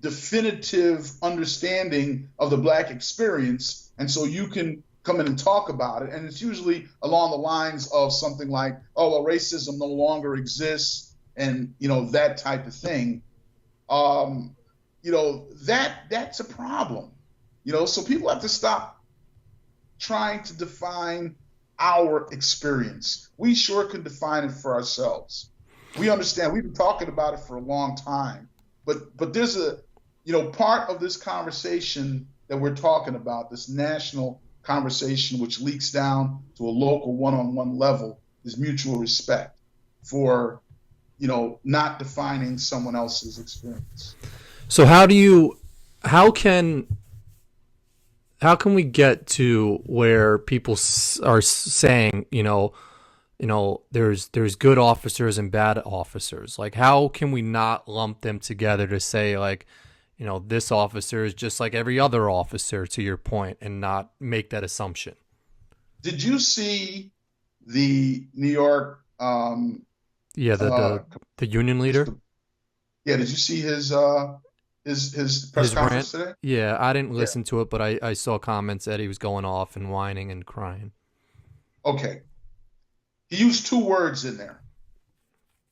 definitive understanding of the black experience, and so you can come in and talk about it. And it's usually along the lines of something like, oh, well, racism no longer exists, and that type of thing. That's a problem. So people have to stop trying to define our experience. We sure can define it for ourselves. We understand. We've been talking about it for a long time, but there's a part of this conversation that we're talking about, this national conversation which leaks down to a local one-on-one level, is mutual respect for, not defining someone else's experience. So how can we get to where people are saying, there's good officers and bad officers? Like, how can we not lump them together to say, like, this officer is just like every other officer, to your point, and not make that assumption? Did you see the New York? Yeah, the union leader. Did you see his press conference today? Yeah, I didn't listen to it, but I saw comments that he was going off and whining and crying. Okay. He used 2 words in there.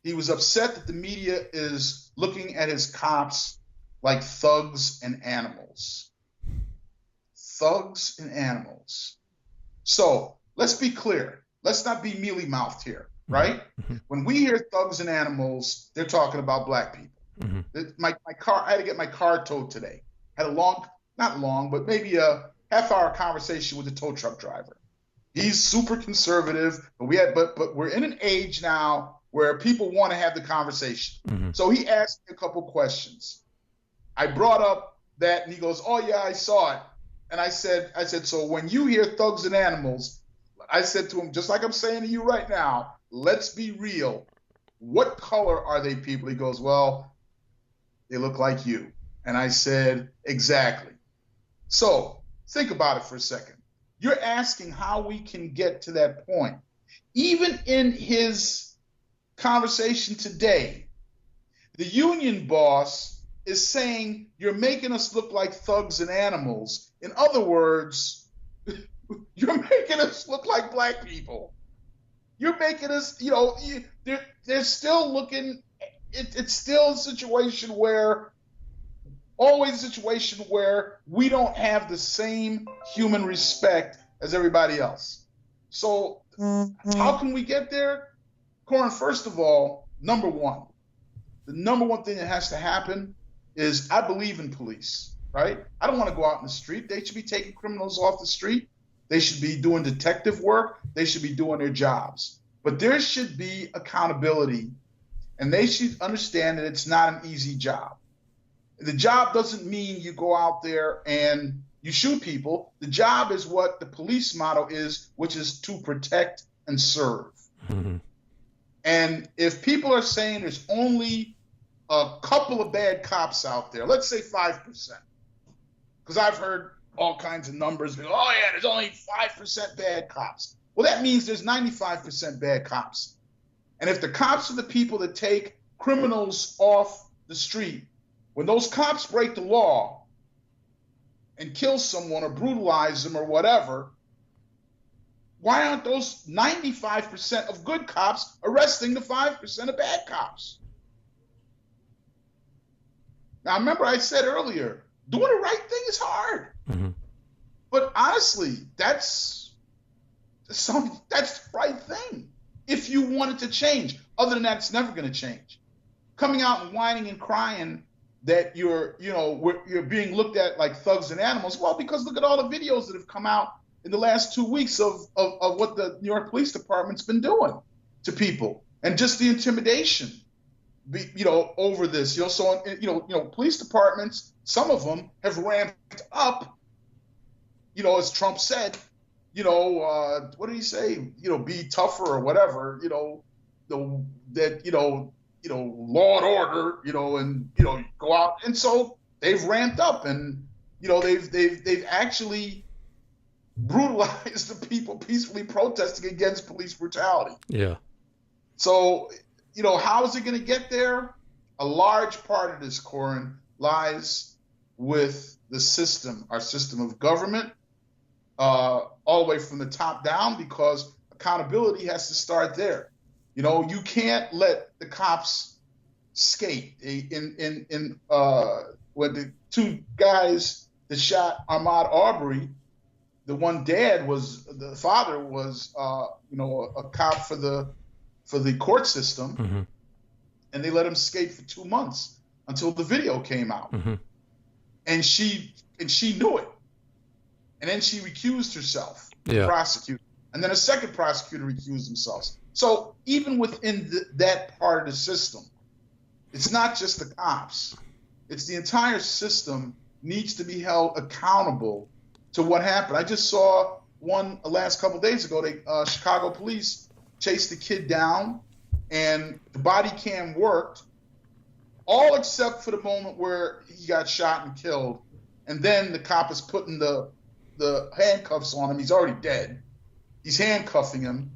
He was upset that the media is looking at his cops like thugs and animals. Thugs and animals. So let's be clear. Let's not be mealy-mouthed here, right? Mm-hmm. When we hear thugs and animals, they're talking about black people. Mm-hmm. My car, I had to get my car towed today. Had a not long, but maybe a half-hour conversation with the tow truck driver. He's super conservative, but we're in an age now where people want to have the conversation. Mm-hmm. So he asked me a couple questions. I brought up that, and he goes, "Oh yeah, I saw it." And I said, so when you hear thugs and animals, I said to him, just like I'm saying to you right now, let's be real. What color are they people? He goes, "Well, they look like you." And I said, exactly. So think about it for a second. You're asking how we can get to that point. Even in his conversation today, the union boss is saying, you're making us look like thugs and animals. In other words, you're making us look like black people. You're making us, they're still looking, it's still a situation where, always a situation where we don't have the same human respect as everybody else. So how can we get there? Corin, first of all, the number one thing that has to happen is I believe in police, right? I don't want to go out in the street. They should be taking criminals off the street. They should be doing detective work. They should be doing their jobs. But there should be accountability, and they should understand that it's not an easy job. The job doesn't mean you go out there and you shoot people. The job is what the police motto is, which is to protect and serve. Mm-hmm. And if people are saying there's only a couple of bad cops out there, let's say 5%, because I've heard all kinds of numbers. Oh, yeah, there's only 5% bad cops. Well, that means there's 95% bad cops. And if the cops are the people that take criminals off the street, when those cops break the law and kill someone or brutalize them or whatever, why aren't those 95% of good cops arresting the 5% of bad cops? Now, remember I said earlier, doing the right thing is hard. Mm-hmm. But honestly, that's the right thing. If you want it to change. Other than that, it's never going to change. Coming out and whining and crying that you're being looked at like thugs and animals. Well, because look at all the videos that have come out in the last 2 weeks of what the New York Police Department's been doing to people, and just the intimidation, over this. So police departments, some of them have ramped up. As Trump said, what did he say? Be tougher or whatever. Law and order. And go out. And so they've ramped up, and they've actually brutalized the people peacefully protesting against police brutality. Yeah. So, how is it going to get there? A large part of this, Corin, lies with the system, our system of government, all the way from the top down, because accountability has to start there. You can't let the cops skate. When the 2 guys that shot Ahmaud Arbery, the father was a cop for the court system, mm-hmm. and they let him skate for 2 months until the video came out. Mm-hmm. And she knew it. And then she recused herself, the Yeah. prosecutor. And then a second prosecutor recused themselves. So even within that part of the system, it's not just the cops. It's the entire system needs to be held accountable to what happened. I just saw one last couple of days ago. Chicago police chased the kid down, and the body cam worked, all except for the moment where he got shot and killed. And then the cop is putting the handcuffs on him. He's already dead. He's handcuffing him,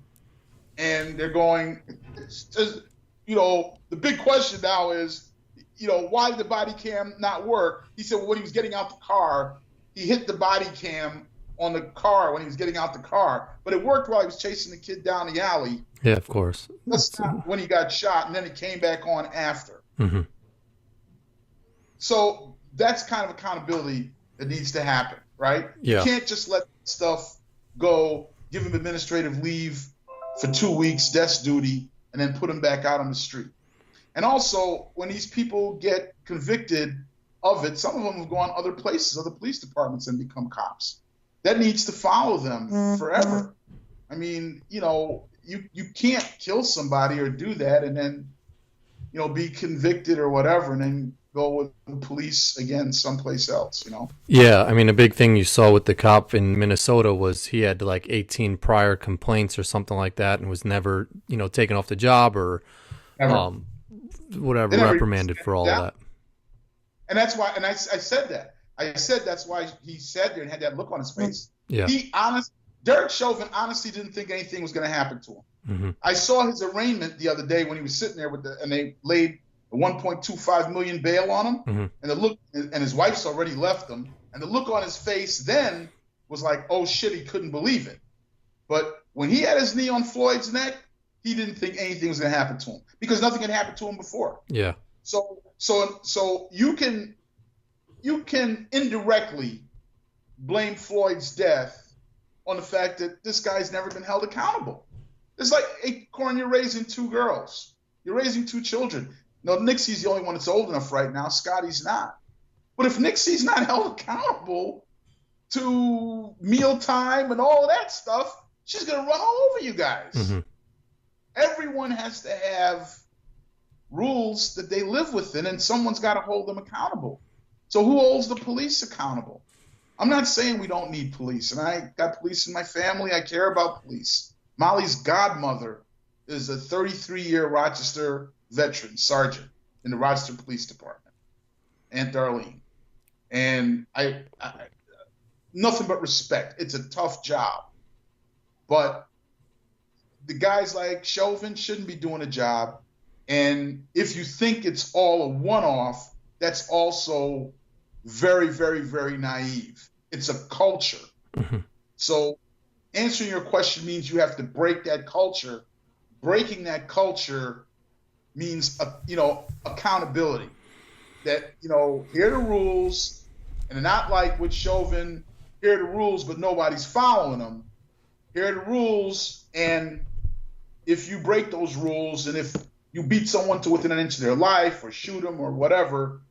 and they're going, the big question now is, why did the body cam not work? He said, well, when he was getting out the car, he hit the body cam on the car when he was getting out the car, but it worked while he was chasing the kid down the alley. Yeah, of course. That's not when he got shot, and then it came back on after. Mm-hmm. So that's kind of accountability that needs to happen, right? Yeah. You can't just let stuff go, give him administrative leave for 2 weeks, desk duty, and then put him back out on the street. And also, when these people get convicted of it, some of them have gone other places, other police departments, and become cops. That needs to follow them forever. I mean, you can't kill somebody or do that and then, be convicted or whatever, and then go with the police again someplace else, Yeah, I mean, a big thing you saw with the cop in Minnesota was he had like 18 prior complaints or something like that and was never, taken off the job or whatever, reprimanded for all of that. And that's why, and I said that. I said that's why he sat there and had that look on his face. Yeah. Derek Chauvin honestly didn't think anything was going to happen to him. Mm-hmm. I saw his arraignment the other day when he was sitting there and they laid a $1.25 million bail on him, mm-hmm. and his wife's already left him, and the look on his face then was like, oh shit, he couldn't believe it. But when he had his knee on Floyd's neck, he didn't think anything was going to happen to him because nothing had happened to him before. Yeah. So you can indirectly blame Floyd's death on the fact that this guy's never been held accountable. It's like, hey, Corin, you're raising 2 girls. You're raising 2 children. No, Nixie's the only one that's old enough right now. Scotty's not. But if Nixie's not held accountable to mealtime and all of that stuff, she's going to run all over you guys. Mm-hmm. Everyone has to have rules that they live within, and someone's got to hold them accountable. So who holds the police accountable? I'm not saying we don't need police, and I got police in my family. I care about police. Molly's godmother is a 33-year Rochester veteran, sergeant in the Rochester Police Department, Aunt Darlene. And I nothing but respect. It's a tough job. But the guys like Chauvin shouldn't be doing a job. And if you think it's all a one-off, that's also very, very, very naive. It's a culture. Mm-hmm. So answering your question means you have to break that culture. Breaking that culture means, accountability. That, here are the rules, and they're not like with Chauvin, here are the rules, but nobody's following them. Here are the rules, and if you break those rules, and if you beat someone to within an inch of their life, or shoot them, or whatever,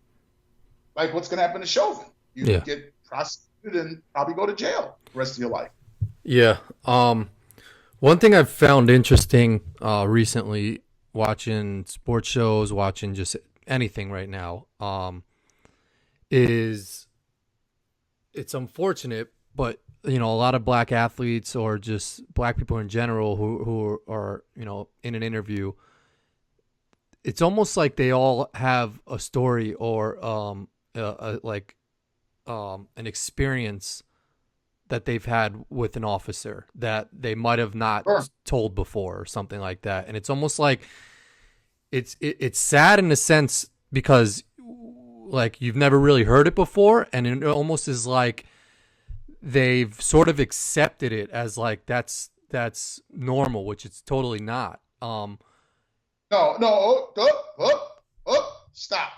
like what's going to happen to Chauvin? You get prosecuted and probably go to jail the rest of your life. Yeah. One thing I've found interesting recently, watching sports shows, watching just anything right now, is it's unfortunate, but a lot of black athletes or just black people in general who are in an interview, it's almost like they all have a story or an experience that they've had with an officer that they might have not told before or something like that. And it's almost like it's sad in a sense because like you've never really heard it before, and it almost is like they've sort of accepted it as like that's normal, which it's totally not. No, stop.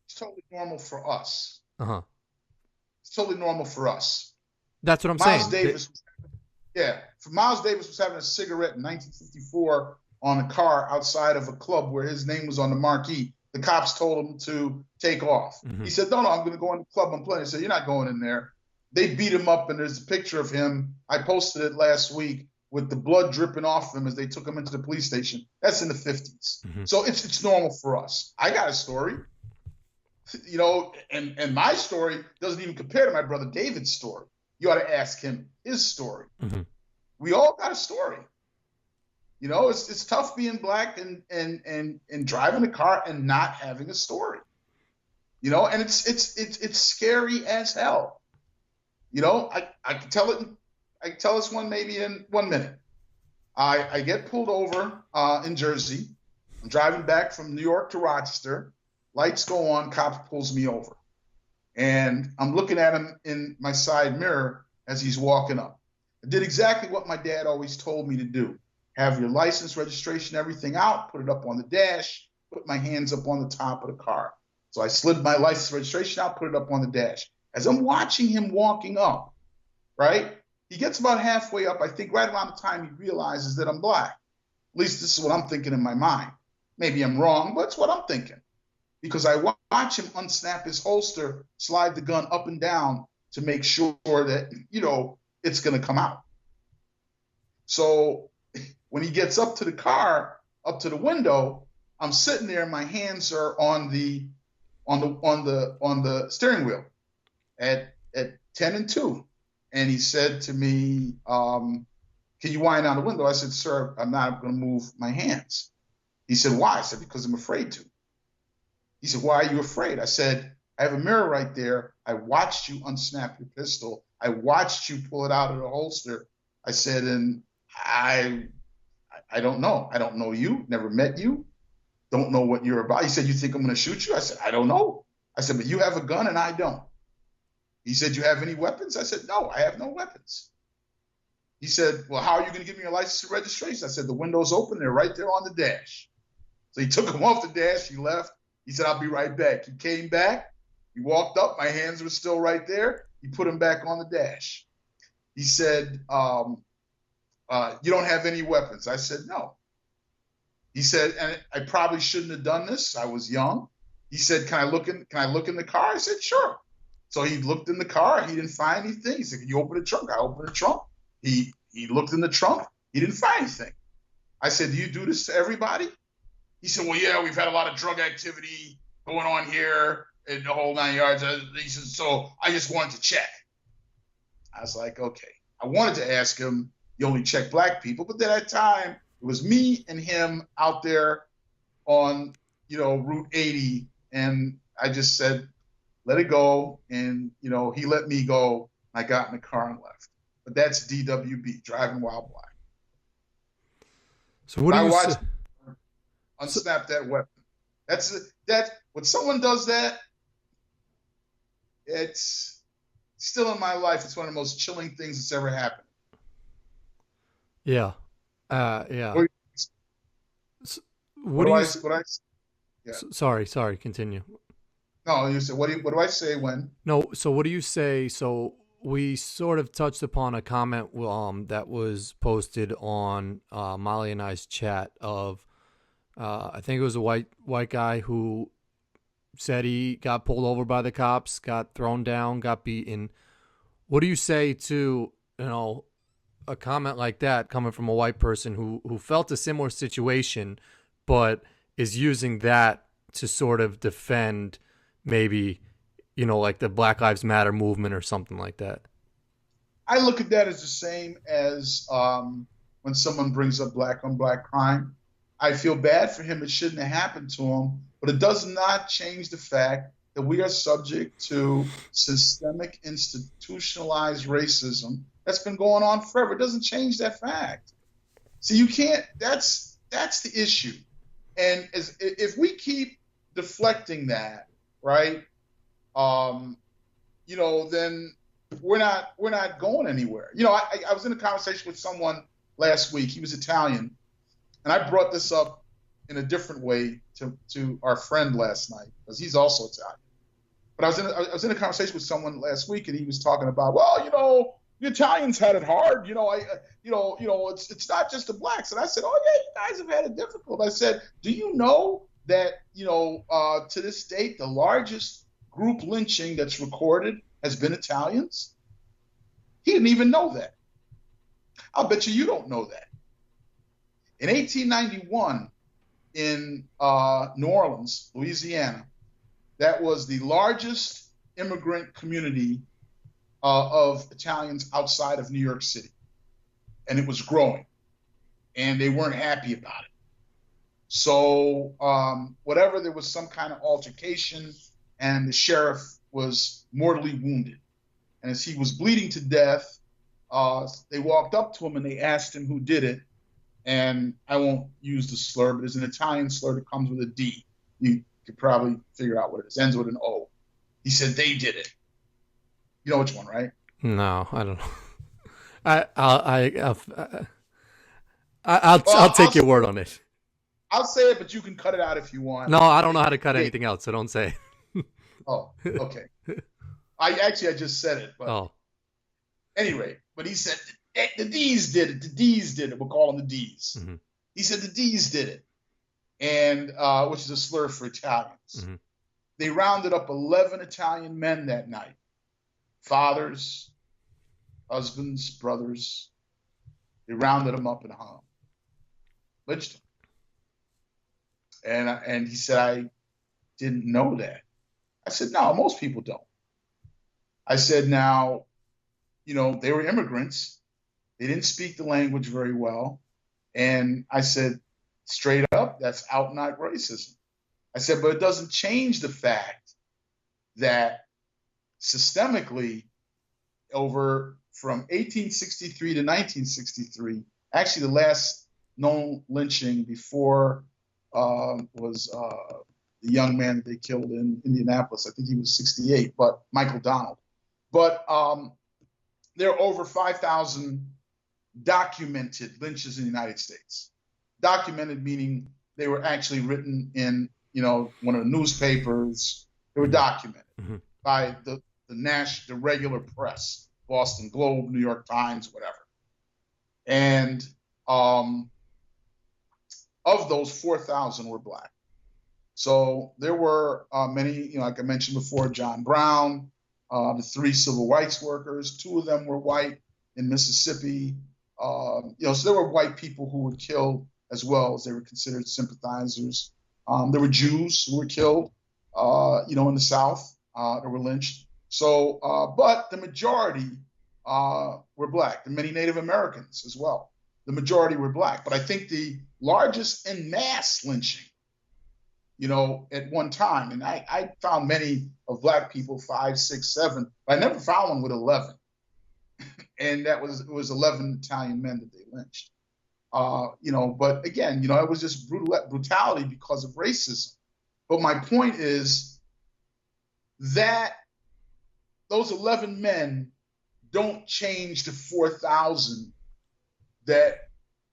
It's totally normal for us. It's totally normal for us. That's what I'm saying. Miles Davis was having a cigarette in 1954 on a car outside of a club where his name was on the marquee. The cops told him to take off. Mm-hmm. He said, no, I'm going to go in the club I'm playing. He said, you're not going in there. they beat him up, and there's a picture of him. I posted it last week with the blood dripping off him as they took him into the police station. That's in the 50s. Mm-hmm. So it's normal for us. I got a story, and my story doesn't even compare to my brother David's story. You ought to ask him his story. Mm-hmm. We all got a story. It's tough being black and driving a car and not having a story. And it's scary as hell. I can tell it. I can tell this one maybe in 1 minute. I get pulled over in Jersey. I'm driving back from New York to Rochester. Lights go on. Cop pulls me over, and I'm looking at him in my side mirror as he's walking up. I did exactly what my dad always told me to do. Have your license, registration, everything out, put it up on the dash, put my hands up on the top of the car. So I slid my license registration out, put it up on the dash. As I'm watching him walking up, right, he gets about halfway up, I think right around the time he realizes that I'm black. At least this is what I'm thinking in my mind. Maybe I'm wrong, but it's what I'm thinking. Because I watch him unsnap his holster, slide the gun up and down to make sure that, it's going to come out. So when he gets up to the car, up to the window, I'm sitting there and my hands are on the steering wheel at 10 and 2. And he said to me, can you wind down the window? I said, sir, I'm not going to move my hands. He said, why? I said, because I'm afraid to. He said, why are you afraid? I said, I have a mirror right there. I watched you unsnap your pistol. I watched you pull it out of the holster. I said, and I don't know. I don't know you, never met you, don't know what you're about. He said, you think I'm going to shoot you? I said, I don't know. I said, but you have a gun and I don't. He said, you have any weapons? I said, no, I have no weapons. He said, well, how are you going to give me your license and registration? I said, the window's open. They're right there on the dash. So he took him off the dash. He left. He said, I'll be right back. He came back. He walked up. My hands were still right there. He put them back on the dash. He said, you don't have any weapons. I said, no. He said, and I probably shouldn't have done this. I was young. He said, can I look in the car? I said, sure. So he looked in the car. He didn't find anything. He said, can you open the trunk? I opened the trunk. He looked in the trunk. He didn't find anything. I said, do you do this to everybody? He said, well, yeah, we've had a lot of drug activity going on here in the whole 9 yards. He said, so I just wanted to check. I was like, okay. I wanted to ask him, you only check black people, but at that time, it was me and him out there on, Route 80, and I just said, let it go, and, he let me go. I got in the car and left. But that's DWB, driving while black. So what do you say? Unsnap that weapon. That when someone does that, it's still in my life. It's one of the most chilling things that's ever happened. Yeah. Yeah. Sorry. Continue. No, you said, what do I say when? No. So what do you say? So we sort of touched upon a comment that was posted on Molly and I's chat of I think it was a white guy who said he got pulled over by the cops, got thrown down, got beaten. What do you say to a comment like that coming from a white person who felt a similar situation, but is using that to sort of defend maybe, like the Black Lives Matter movement or something like that? I look at that as the same as when someone brings up black on black crime. I feel bad for him. It shouldn't have happened to him, but it does not change the fact that we are subject to systemic, institutionalized racism that's been going on forever. It doesn't change that fact. So you can't. That's the issue. And if we keep deflecting that, right? Then we're not going anywhere. I was in a conversation with someone last week. He was Italian, and I brought this up in a different way to our friend last night because he's also Italian. But I was in a conversation with someone last week, and he was talking about, well, the Italians had it hard. It's not just the blacks. And I said, oh yeah, you guys have had it difficult. I said, do you know that to this date the largest group lynching that's recorded has been Italians? He didn't even know that. I'll bet you don't know that. In 1891, in New Orleans, Louisiana, that was the largest immigrant community of Italians outside of New York City. And it was growing. And they weren't happy about it. So whatever, there was some kind of altercation, and the sheriff was mortally wounded. And as he was bleeding to death, they walked up to him and they asked him who did it. And I won't use the slur, but it's an Italian slur that comes with a D. You could probably figure out what it is. Ends with an O. He said they did it. You know which one, right? No, I don't know. I'll take your word on it. I'll say it, but you can cut it out if you want. No, I don't know how to cut anything out, so don't say it. Oh, okay. I just said it, but anyway, but he said the D's did it. The D's did it. We'll call them the D's. Mm-hmm. He said the D's did it, and which is a slur for Italians. Mm-hmm. They rounded up 11 Italian men that night, fathers, husbands, brothers. They rounded them up and hung them, lynched them. And he said, I didn't know that. I said, no, most people don't. I said, now, they were immigrants. They didn't speak the language very well. And I said, straight up, that's out and out racism. I said, but it doesn't change the fact that systemically, over from 1863 to 1963, actually the last known lynching before was the young man that they killed in Indianapolis. I think he was 68, but Michael Donald. But there are over 5,000 documented lynches in the United States. Documented meaning they were actually written in, one of the newspapers. They were documented by the regular press, Boston Globe, New York Times, whatever. And of those, 4,000 were black. So there were many, like I mentioned before, John Brown, the 3 civil rights workers. 2 of them were white in Mississippi. So there were white people who were killed as well, as they were considered sympathizers. There were Jews who were killed, in the South, that were lynched. So, but the majority were black, and many Native Americans as well. The majority were black. But I think the largest en masse lynching, at one time, and I found many of black people, 5, 6, 7, but I never found one with 11. And it was 11 Italian men that they lynched. But again, it was just brutality because of racism. But my point is that those 11 men don't change the 4,000 that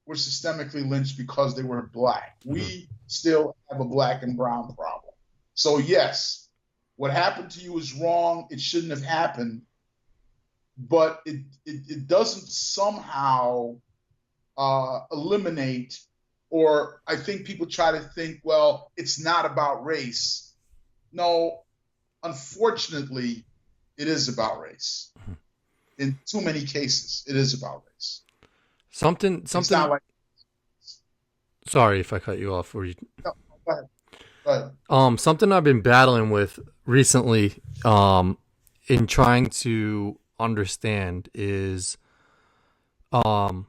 were systemically lynched because they were black. We still have a black and brown problem. So yes, what happened to you is wrong. It shouldn't have happened, but it doesn't somehow eliminate, or I think people try to think, well, it's not about race. No, unfortunately, it is about race. In too many cases, it is about race. Something. Sorry if I cut you off. No, go ahead. Something I've been battling with recently, in trying to understand is, do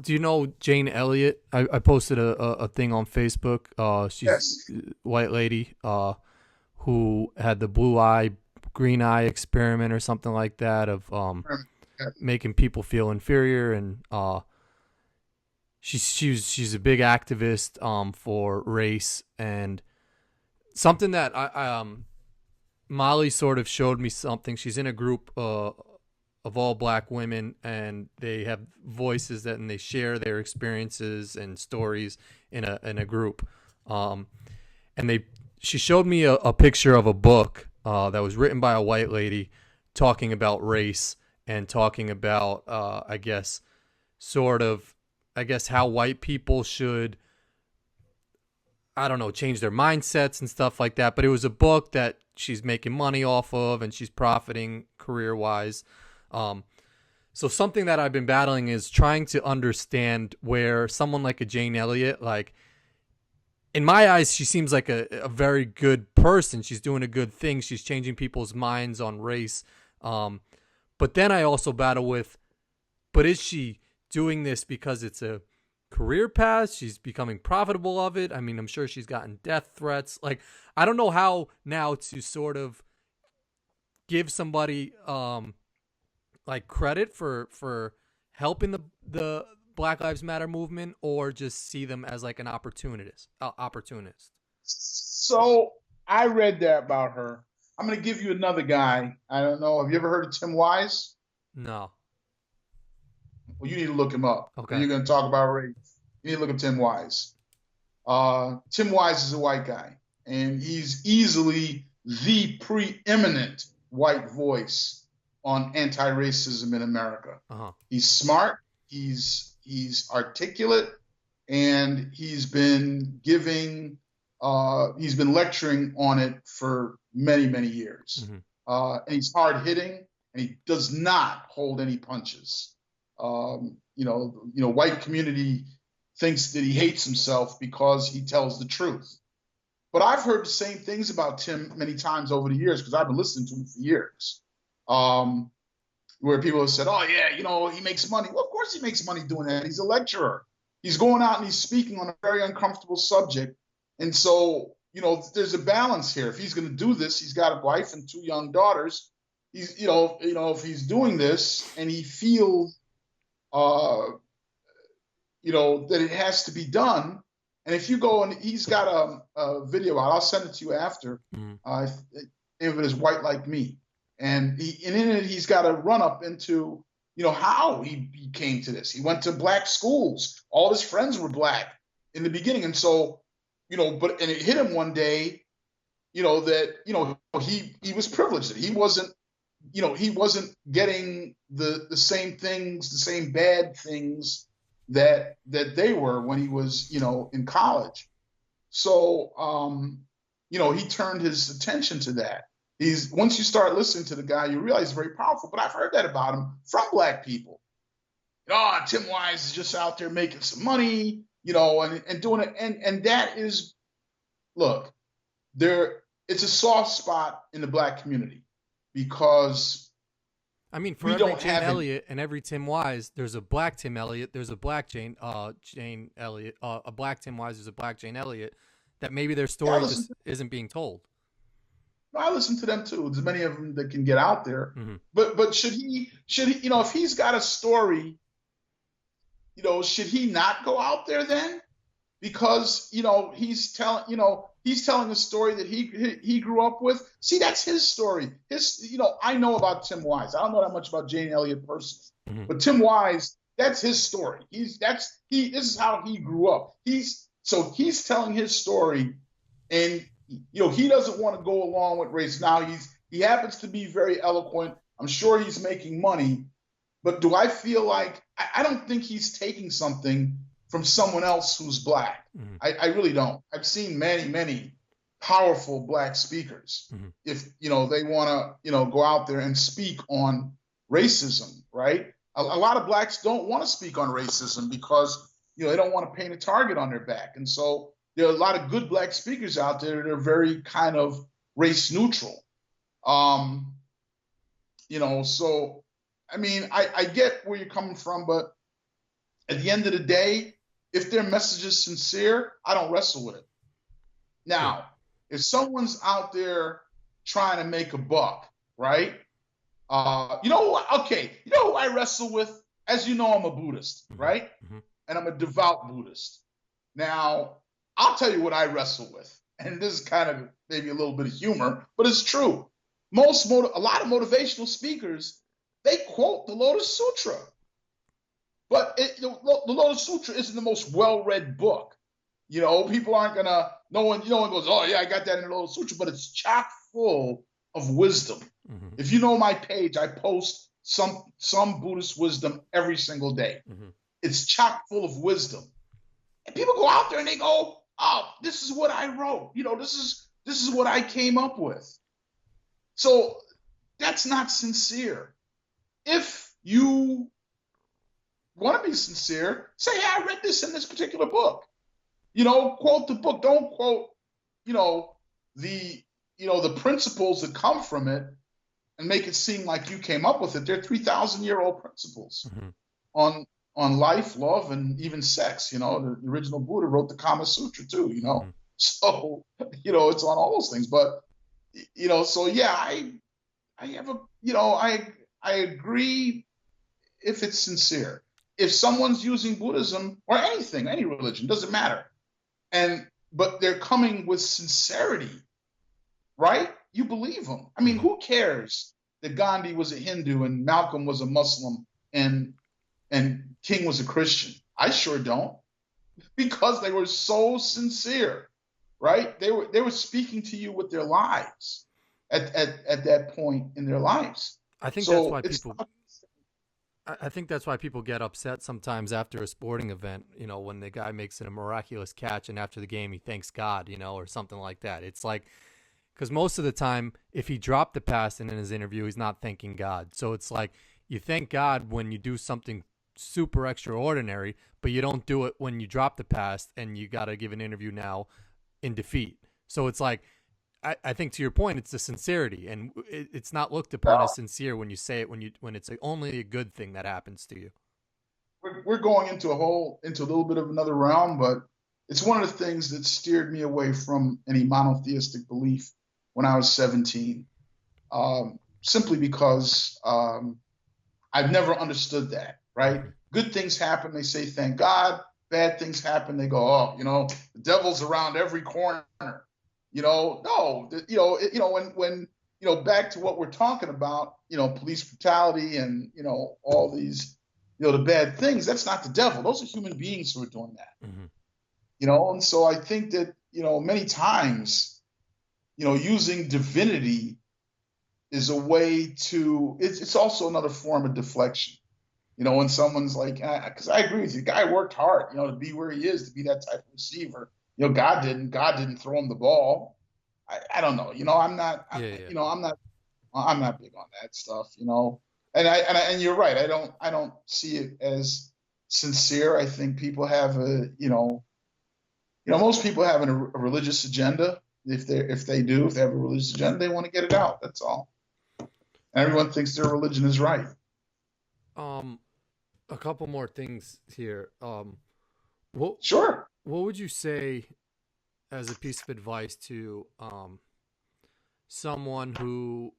you know Jane Elliott? I posted a thing on Facebook. She's a white lady, who had the blue eye, green eye experiment or something like that of making people feel inferior, and she's a big activist for race, and something that I Molly sort of showed me something. She's in a group of all black women, and they have voices and they share their experiences and stories in a group, and she showed me a picture of a book that was written by a white lady talking about race and talking about, how white people should, change their mindsets and stuff like that. But it was a book that she's making money off of and she's profiting career wise. So something that I've been battling is trying to understand where someone like a Jane Elliott, like in my eyes, she seems like a very good person. She's doing a good thing. She's changing people's minds on race. But then I also battle with, but is she doing this because it's a career path? She's becoming profitable of it. I mean, I'm sure she's gotten death threats. Like, I don't know how now to sort of give somebody like credit for helping the Black Lives Matter movement, or just see them as like an opportunist. So I read that about her. I'm going to give you another guy. I don't know. Have you ever heard of Tim Wise? No. Well, you need to look him up. Okay. You're going to talk about race. You need to look at Tim Wise. Tim Wise is a white guy, and he's easily the preeminent white voice on anti-racism in America. Uh-huh. He's smart. He's articulate, and he's been lecturing on it for many, many years. Mm-hmm. And he's hard hitting, and he does not hold any punches. White community thinks that he hates himself because he tells the truth. But I've heard the same things about Tim many times over the years, because I've been listening to him for years. Where people have said, oh, yeah, he makes money. Well, of course he makes money doing that. He's a lecturer. He's going out and he's speaking on a very uncomfortable subject. And so, there's a balance here. If he's going to do this, he's got a wife and 2 young daughters. He's, if he's doing this and he feels, that it has to be done. And if you go and he's got a video out, I'll send it to you after. Mm-hmm. If it is White Like Me. And in it, he's got a run up into, how he came to this. He went to black schools. All his friends were black in the beginning. And so, and it hit him one day, that, he was privileged. He wasn't getting the same things, the same bad things that they were when he was, in college. So, he turned his attention to that. Once you start listening to the guy, you realize he's very powerful. But I've heard that about him from black people. Tim Wise is just out there making some money, and doing it. And that is, look, it's a soft spot in the black community, because I mean, for every Jane Elliott and every Tim Wise, there's a black Tim Elliott, there's a black Jane Elliott, a black Tim Wise, there's a black Jane Elliott, that maybe their story just isn't being told. I listen to them too. There's many of them that can get out there. Mm-hmm. But should he, if he's got a story, should he not go out there then? Because, he's telling a story that he grew up with. See, that's his story. I know about Tim Wise. I don't know that much about Jane Elliott personally. Mm-hmm. But Tim Wise, that's his story. This is how he grew up. He's telling his story, and he doesn't want to go along with race. Now he happens to be very eloquent. I'm sure he's making money, but do I feel like I don't think he's taking something from someone else who's black. Mm-hmm. I really don't. I've seen many, many powerful black speakers. Mm-hmm. If they want to go out there and speak on racism, right? A lot of blacks don't want to speak on racism because they don't want to paint a target on their back, and so there are a lot of good black speakers out there that are very kind of race neutral. So, I mean, I get where you're coming from, but at the end of the day, if their message is sincere, I don't wrestle with it. Now, if someone's out there trying to make a buck, right? Who I wrestle with? As you know, I'm a Buddhist, right? Mm-hmm. And I'm a devout Buddhist. Now, I'll tell you what I wrestle with, and this is kind of maybe a little bit of humor, but it's true. A lot of motivational speakers, they quote the Lotus Sutra, but the Lotus Sutra isn't the most well-read book. People aren't gonna. No one goes, oh yeah, I got that in the Lotus Sutra, but it's chock full of wisdom. Mm-hmm. If you know my page, I post some Buddhist wisdom every single day. Mm-hmm. It's chock full of wisdom. And people go out there and they go, oh, this is what I wrote. This is what I came up with. So that's not sincere. If you want to be sincere, say, hey, I read this in this particular book. Quote the book. Don't quote, you know, the the principles that come from it and make it seem like you came up with it. They're 3,000-year-old principles Mm-hmm. on life, love, and even sex. The original Buddha wrote the Kama Sutra too. Mm-hmm. So it's on all those things. But so yeah, I have a I agree if it's sincere. If someone's using Buddhism or anything, any religion, doesn't matter, but they're coming with sincerity, right? You believe them. I mean, Mm-hmm. who cares that Gandhi was a Hindu and Malcolm was a Muslim and King was a Christian? I sure don't, because they were so sincere, right? They were speaking to you with their lives at that point in their lives. I think that's So why it's people. not, I think that's why people get upset sometimes after a sporting event. When the guy makes it a miraculous catch, and after the game he thanks God, or something like that. It's like, because most of the time, if he dropped the pass in his interview, he's not thanking God. So it's like, you thank God when you do something super extraordinary, but you don't do it when you drop the pass and you got to give an interview now in defeat. So it's like, I think to your point, it's the sincerity, and it's not looked upon as sincere when you say it when it's only a good thing that happens to you. we're going into a little bit of another realm, but it's one of the things that steered me away from any monotheistic belief when I was 17. Simply because I've never understood that, right? Mm-hmm. Good things happen, they say thank God. Bad things happen, they go, oh, the devil's around every corner. No, back to what we're talking about, police brutality and all these, the bad things. That's not the devil. Those are human beings who are doing that. Mm-hmm. And so I think that many times, using divinity is a way to. It's also another form of deflection. When someone's like, because I agree with you, the guy worked hard, to be where he is, to be that type of receiver. God didn't throw him the ball. I don't know. Yeah, yeah. I'm not big on that stuff. And you're right. I don't see it as sincere. I think people have most people have a religious agenda. If they have a religious agenda, they want to get it out. That's all. And everyone thinks their religion is right. Um, a couple more things here. What Sure. what would you say as a piece of advice to someone who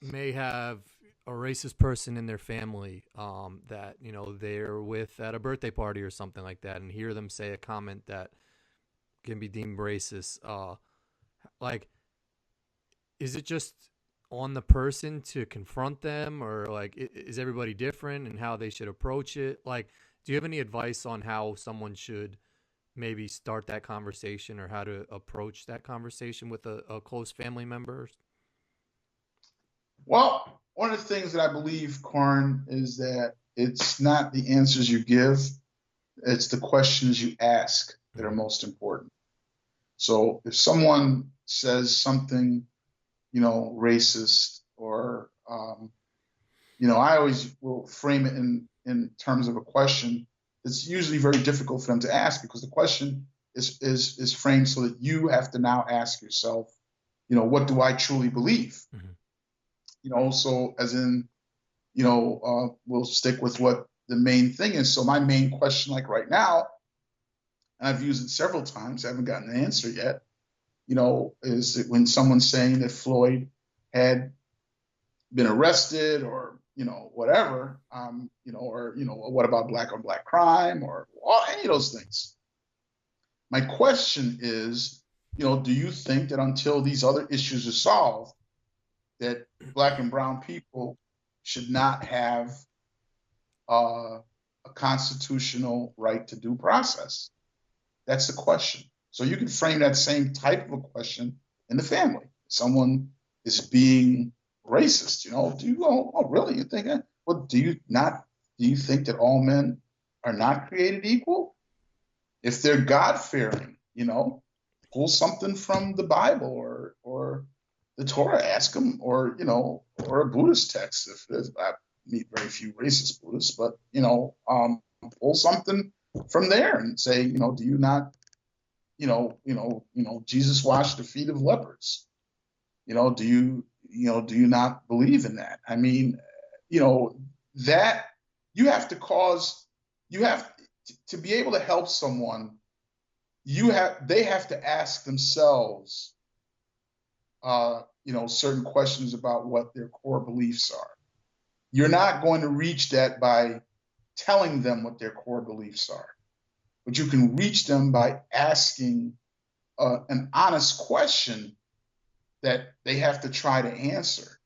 may have a racist person in their family that they're with at a birthday party or something like that, and hear them say a comment that can be deemed racist? Like, is it just on the person to confront them, or like is everybody different and how they should approach it? Like, do you have any advice on how someone should maybe start that conversation, or how to approach that conversation with a close family member? Well, one of the things that I believe, Corin, is that it's not the answers you give, it's the questions you ask that are Mm-hmm. most important. So if someone says something, racist, or I always will frame it in terms of a question. It's usually very difficult for them to ask because the question is framed so that you have to now ask yourself, what do I truly believe? Mm-hmm. So as in, we'll stick with what the main thing is. So my main question, like right now, and I've used it several times, I haven't gotten an answer yet, is that when someone's saying that Floyd had been arrested, or whatever, or what about black on black crime, or any of those things? My question is, do you think that until these other issues are solved, that black and brown people should not have a constitutional right to due process? That's the question. So you can frame that same type of a question in the family. Someone is being racist. Do you go, oh, really? You think that? Well, do you think that all men are not created equal? If they're God fearing, pull something from the Bible, or the Torah, ask them, or or a Buddhist text. If I meet very few racist Buddhists, but pull something from there and say, do you not, Jesus washed the feet of lepers. Do you not believe in that? I mean, that you have to cause, you have to be able to help someone. They have to ask themselves, certain questions about what their core beliefs are. You're not going to reach that by telling them what their core beliefs are, but you can reach them by asking an honest question that they have to try to answer.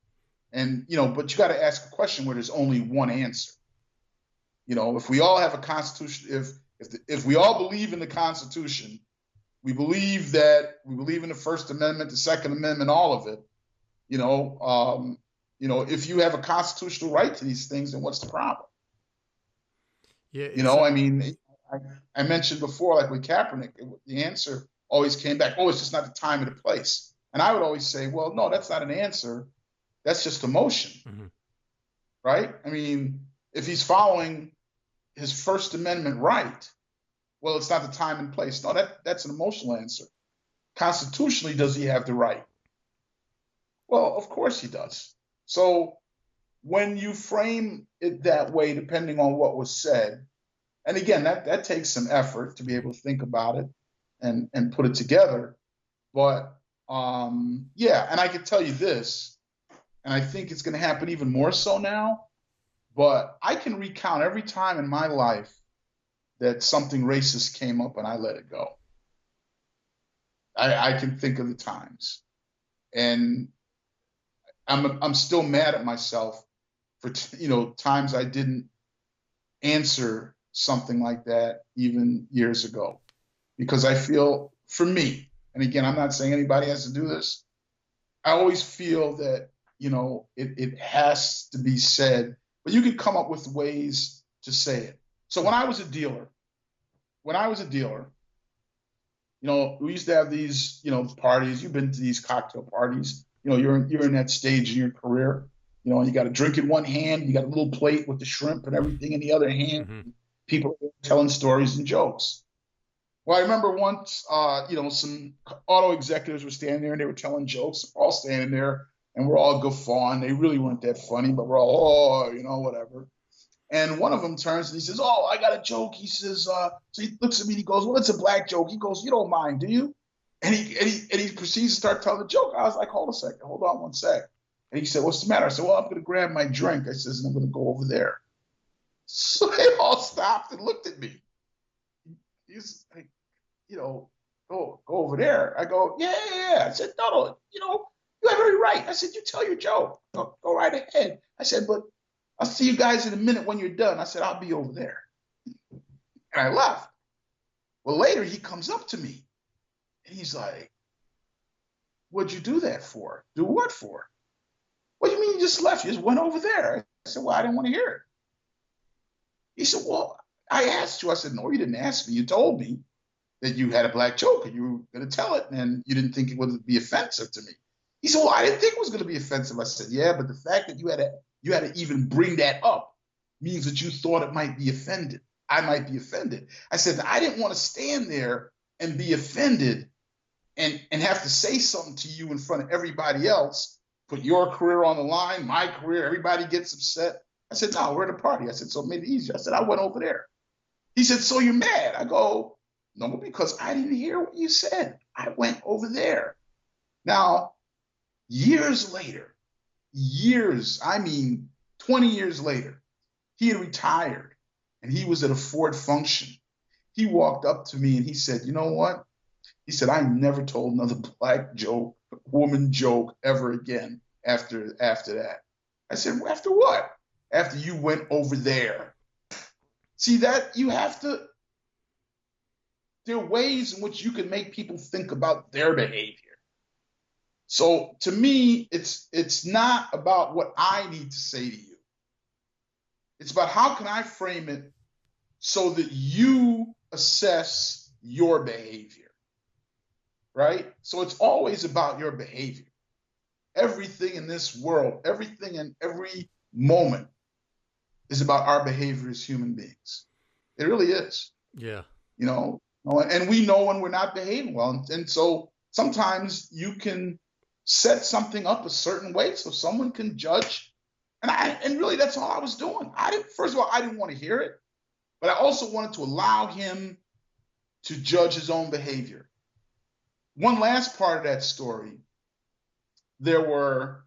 And, but you got to ask a question where there's only one answer. If we all have a constitution, if we all believe in the Constitution, we believe in the First Amendment, the Second Amendment, all of it. If you have a constitutional right to these things, then what's the problem? Yeah, I mean, I mentioned before, like with Kaepernick, the answer always came back, oh, it's just not the time or the place. And I would always say, well, no, that's not an answer. That's just emotion, right? I mean, if he's following his First Amendment right, well, it's not the time and place. No, that's an emotional answer. Constitutionally, does he have the right? Well, of course he does. So when you frame it that way, depending on what was said, and again, that takes some effort to be able to think about it and put it together. But yeah, and I can tell you this, and I think it's going to happen even more so now, but I can recount every time in my life that something racist came up and I let it go. I can think of the times, and I'm still mad at myself for times I didn't answer something like that even years ago, because I feel, for me, and again, I'm not saying anybody has to do this, I always feel that it has to be said, but you can come up with ways to say it. So when I was a dealer, we used to have these, parties. You've been to these cocktail parties. You're in that stage in your career. And you got a drink in one hand, you got a little plate with the shrimp and everything in the other hand. Mm-hmm. People are telling stories and jokes. Well, I remember once, some auto executives were standing there and they were telling jokes. We're all standing there and we're all guffawing. They really weren't that funny, but we're all, whatever. And one of them turns and he says, "Oh, I got a joke." He says, so he looks at me and he goes, "Well, it's a black joke." He goes, "You don't mind, do you?" And he proceeds to start telling the joke. I was like, "Hold a second, hold on one sec." And he said, "What's the matter?" I said, "Well, I'm going to grab my drink." I says, "And I'm going to go over there." So they all stopped and looked at me. He's like, go over there. I go, yeah. I said, no, you have every right. I said, you tell your joke. Go right ahead. I said, but I'll see you guys in a minute when you're done. I said, I'll be over there. And I left. Well, later he comes up to me and he's like, "What'd you do that for?" "Do what for?" "What do you mean you just left? You just went over there." I said, "Well, I didn't want to hear it." He said, "Well, I asked you." I said, "No, you didn't ask me. You told me that you had a black joke and you were going to tell it and you didn't think it would be offensive to me." He said, "Well, I didn't think it was going to be offensive." I said, "Yeah, but the fact that you had to even bring that up means that you thought it might be offended. I might be offended." I said, "I didn't want to stand there and be offended and have to say something to you in front of everybody else, put your career on the line, my career, everybody gets upset." I said, "No, we're at a party." I said, "So it made it easier." I said, "I went over there." He said, "So you're mad?" I go, "No, because I didn't hear what you said. I went over there." Now, years later, I mean 20 years later, he had retired and he was at a Ford function. He walked up to me and he said, "You know what?" He said, "I never told another black joke, woman joke ever again after that." I said, "Well, after what?" "After you went over there." See, that you have to, there are ways in which you can make people think about their behavior. So to me, it's not about what I need to say to you. It's about how can I frame it so that you assess your behavior, right? So it's always about your behavior. everything in this world, everything in every moment is about our behavior as human beings. It really is. Yeah. You know, and we know when we're not behaving well. And so sometimes you can set something up a certain way so someone can judge. And really that's all I was doing. First of all, I didn't want to hear it, but I also wanted to allow him to judge his own behavior. One last part of that story, there were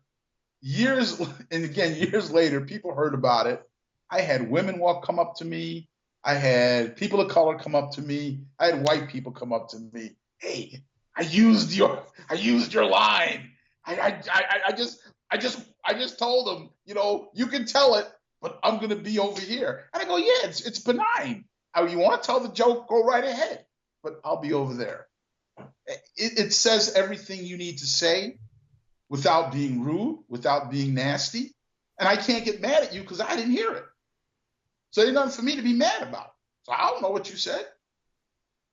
years, and again, years later, people heard about it. I had women come up to me. I had people of color come up to me. I had white people come up to me. Hey, I used your line. I just told them, you can tell it, but I'm gonna be over here. And I go, yeah, it's benign. You want to tell the joke, go right ahead, but I'll be over there. It says everything you need to say without being rude, without being nasty, and I can't get mad at you because I didn't hear it. So there's nothing for me to be mad about. So I don't know what you said.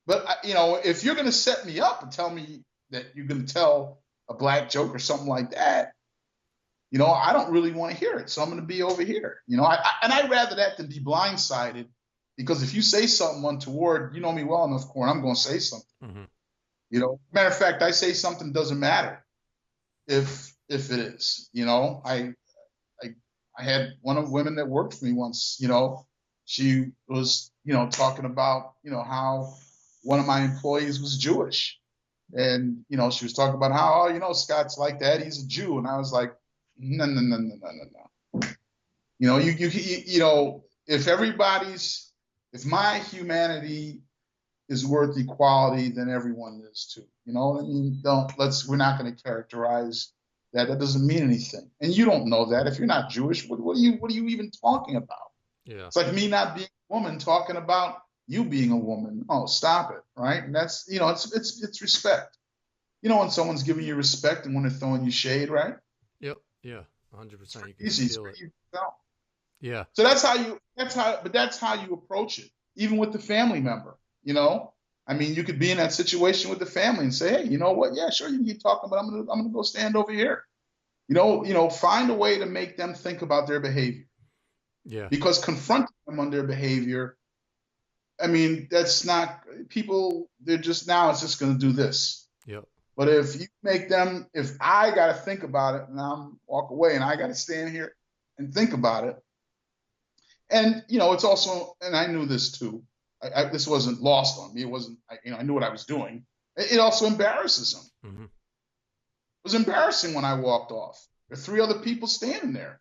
But, if you're going to set me up and tell me that you're going to tell a black joke or something like that, I don't really want to hear it. So I'm going to be over here. And I'd rather that than be blindsided, because if you say something untoward, you know me well enough, Corin, I'm going to say something. Mm-hmm. Matter of fact, I say something doesn't matter if it is. I had one of the women that worked for me once, she was, talking about, how one of my employees was Jewish. And, she was talking about how, Scott's like that. He's a Jew. And I was like, no. If my humanity is worth equality, then everyone is too. We're not going to characterize that. That doesn't mean anything. And you don't know that. If you're not Jewish, what are you even talking about? Yeah. It's like me not being a woman talking about you being a woman. Oh, stop it. Right. And that's, it's respect. When someone's giving you respect and when they're throwing you shade, right? Yep. Yeah. 100%. You can easy. feel it. Yeah. So that's how you approach it, even with the family member, I mean, you could be in that situation with the family and say, hey, you know what? Yeah, sure, you can keep talking, but I'm gonna go stand over here. Find a way to make them think about their behavior. Yeah. Because confronting them on their behavior, I mean, that's not people. They're just now. It's just going to do this. Yep. But if you make them, if I got to think about it and I'm walk away and I got to stand here and think about it, and it's also, and I knew this too. This wasn't lost on me. It wasn't. I knew what I was doing. It also embarrasses them. Mm-hmm. It was embarrassing when I walked off. There are 3 other people standing there.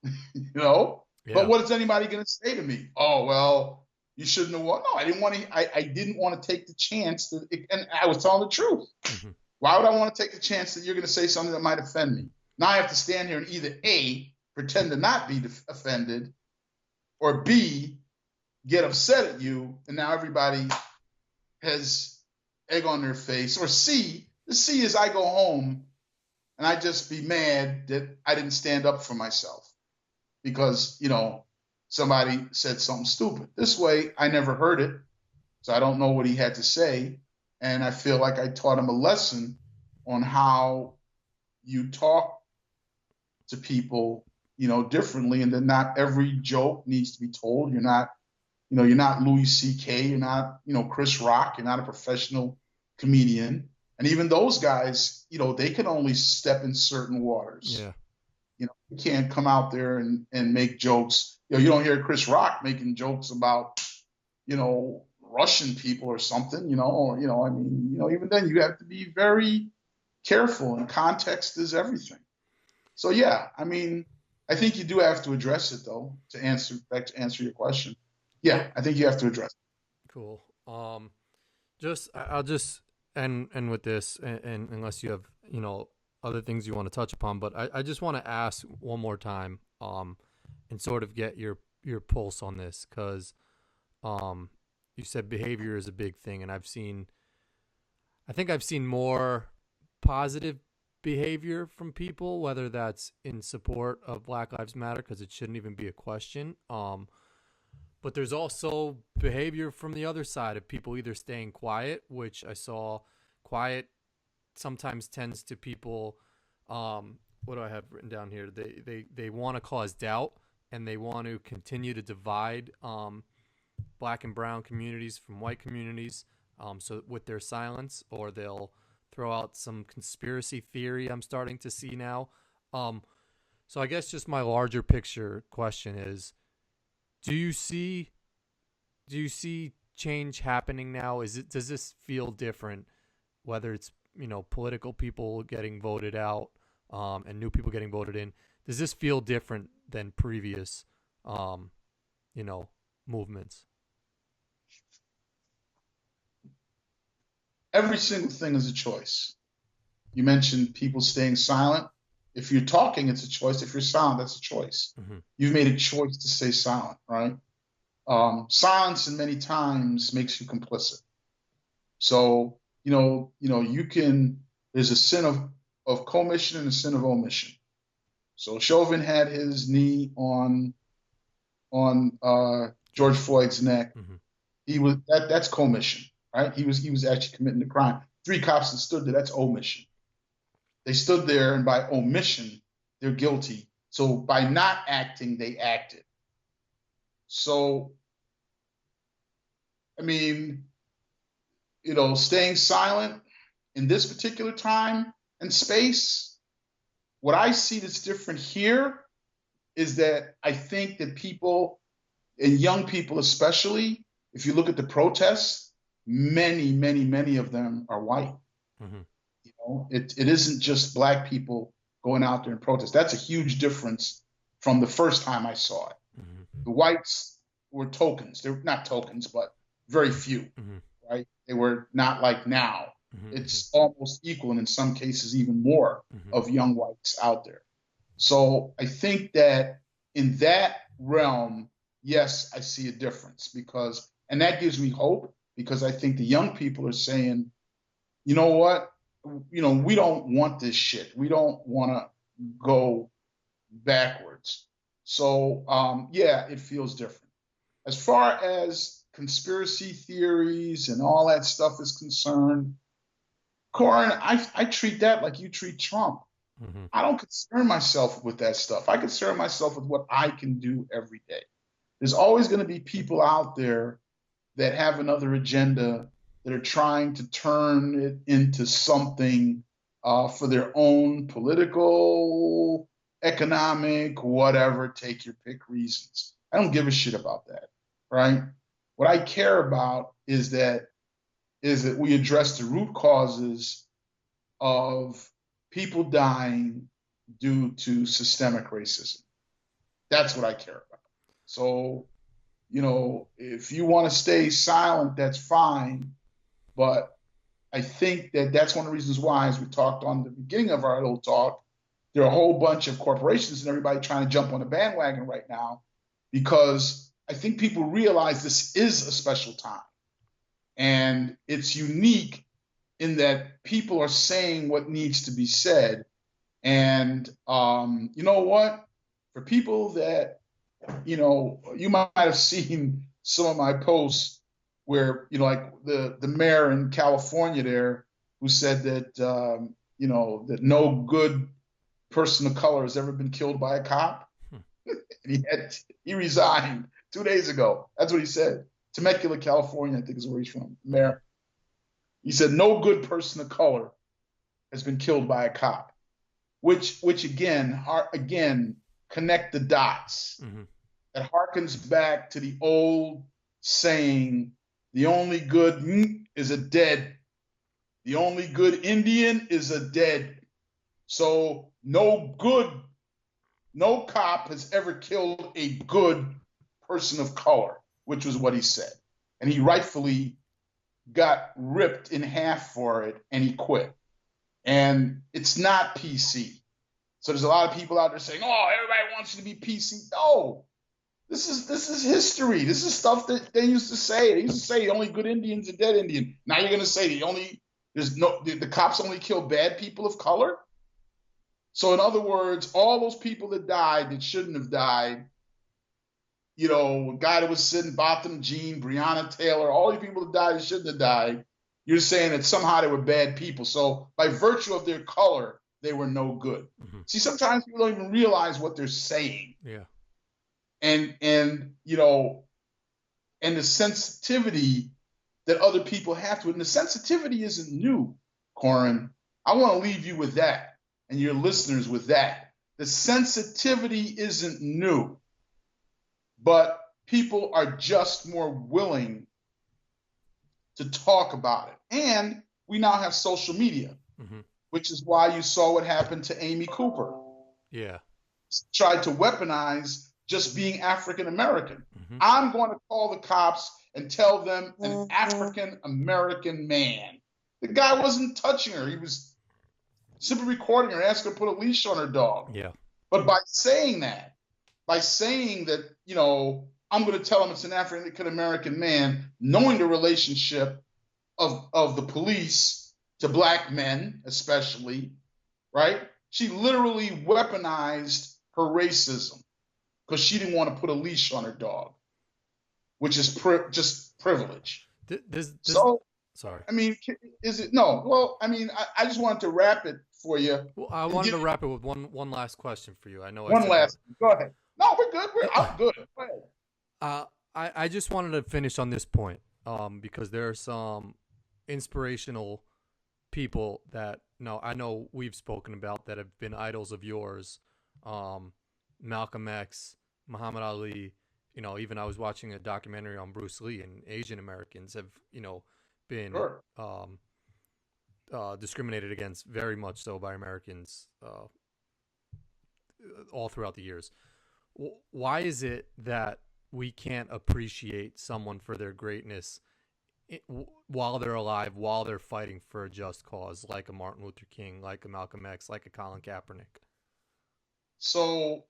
Yeah. But what is anybody going to say to me? Oh, well, you shouldn't have won. No, I didn't want to. I didn't want to take the chance and I was telling the truth. Mm-hmm. Why would I want to take the chance that you're going to say something that might offend me? Now I have to stand here and either A, pretend to not be offended, or B, get upset at you, and now everybody has egg on their face. Or C, the C is I go home and I just be mad that I didn't stand up for myself because, somebody said something stupid. This way, I never heard it, so I don't know what he had to say, and I feel like I taught him a lesson on how you talk to people, differently, and that not every joke needs to be told. You're not Louis C.K., you're not, Chris Rock, you're not a professional comedian. And even those guys, they can only step in certain waters. Yeah. You can't come out there and make jokes. You don't hear Chris Rock making jokes about, Russian people or something, even then you have to be very careful, and context is everything. So, yeah, I mean, I think you do have to address it, though, to answer your question. Yeah, I think you have to address it. Cool. I'll just end with this, and unless you have, other things you want to touch upon, but I just want to ask one more time, and sort of get your pulse on this, because, you said behavior is a big thing, and I think I've seen more positive behavior from people, whether that's in support of Black Lives Matter, because it shouldn't even be a question. But there's also behavior from the other side of people either staying quiet, which I saw quiet sometimes tends to people What do I have written down here? They want to cause doubt, and they want to continue to divide black and brown communities from white communities. So with their silence, or they'll throw out some conspiracy theory. I'm starting to see now. Um, so I guess just my larger picture question is: Do you see change happening now? Does this feel different? Whether it's political people getting voted out, and new people getting voted in, does this feel different than previous um, movements? Every single thing is a choice. You mentioned people staying silent. If you're talking, it's a choice. If you're silent, that's a choice. Mm-hmm. You've made a choice to stay silent, right? Silence, in many times, makes you complicit. So, you can. There's a sin of commission and a sin of omission. So Chauvin had his knee on George Floyd's neck. Mm-hmm. That's commission, right? He was actually committing the crime. 3 cops that stood there, that's omission. They stood there, and by omission, they're guilty. So by not acting, they acted. So, I mean, staying silent in this particular time and space, what I see that's different here is that I think that people, and young people especially, if you look at the protests, many, many, many of them are white. Mm-hmm. It isn't just black people going out there and protest. That's a huge difference from the first time I saw it. Mm-hmm. The whites were tokens. They're not tokens, but very few, Mm-hmm. right? They were not like now. Mm-hmm. It's almost equal, and in some cases even more, Mm-hmm. of young whites out there. So I think that in that realm, yes, I see a difference, and that gives me hope, because I think the young people are saying, you know what? We don't want this shit. We don't want to go backwards. So, yeah, it feels different. As far as conspiracy theories and all that stuff is concerned, Corin, I treat that like you treat Trump. Mm-hmm. I don't concern myself with that stuff. I concern myself with what I can do every day. There's always going to be people out there that have another agenda, that are trying to turn it into something for their own political, economic, whatever, take your pick reasons. I don't give a shit about that, right? What I care about is that we address the root causes of people dying due to systemic racism. That's what I care about. So, if you want to stay silent, that's fine. But I think that that's one of the reasons why, as we talked on the beginning of our little talk, there are a whole bunch of corporations and everybody trying to jump on the bandwagon right now, because I think people realize this is a special time. And it's unique in that people are saying what needs to be said. And you know what? For people that, you might have seen some of my posts where, like the mayor in California there, who said that, that no good person of color has ever been killed by a cop. And he resigned 2 days ago. That's what he said. Temecula, California, I think is where he's from, mayor. He said no good person of color has been killed by a cop, which again connect the dots. Mm-hmm. That harkens back to the old saying, the only good is a dead. The only good Indian is a dead. So no cop has ever killed a good person of color, which was what he said. And he rightfully got ripped in half for it, and he quit. And it's not PC. So there's a lot of people out there saying, oh, everybody wants you to be PC. No. This is history. This is stuff that they used to say. They used to say the only good Indian's a dead Indian. Now you're going to say the cops only kill bad people of color? So in other words, all those people that died that shouldn't have died, a guy that was sitting, Botham Jean, Breonna Taylor, all these people that died that shouldn't have died, you're saying that somehow they were bad people. So by virtue of their color, they were no good. Hmm. See, sometimes people don't even realize what they're saying, Yeah. and and the sensitivity that other people have to it. And the sensitivity isn't new, Corin. I want to leave you with that and your listeners with that. The sensitivity isn't new, but people are just more willing to talk about it. And we now have social media, Hmm. which is why you saw what happened to Amy Cooper. Yeah. Tried to weaponize just being African American. Hmm. I'm going to call the cops and tell them an African American man. The guy wasn't touching her. He was simply recording her, asking her to put a leash on her dog. Yeah. But by saying that, I'm going to tell him it's an African American man, knowing the relationship of the police to black men, especially, right? She literally weaponized her racism because she didn't want to put a leash on her dog, which is just privilege. So, Sorry. I mean, is it no? Well, I mean, I just wanted to wrap it for you Well, I and wanted give to wrap it with one last question for you. I know I one said that. last. Go ahead. No, we're good. I'm good. Go ahead. I just wanted to finish on this point, because there are some inspirational people that I know we've spoken about that have been idols of yours, Malcolm X, Muhammad Ali. Even I was watching a documentary on Bruce Lee, and Asian Americans have been Sure. discriminated against very much so by Americans all throughout the years. Why is it that we can't appreciate someone for their greatness while they're alive, while they're fighting for a just cause, like a Martin Luther King, like a Malcolm X, like a Colin Kaepernick? So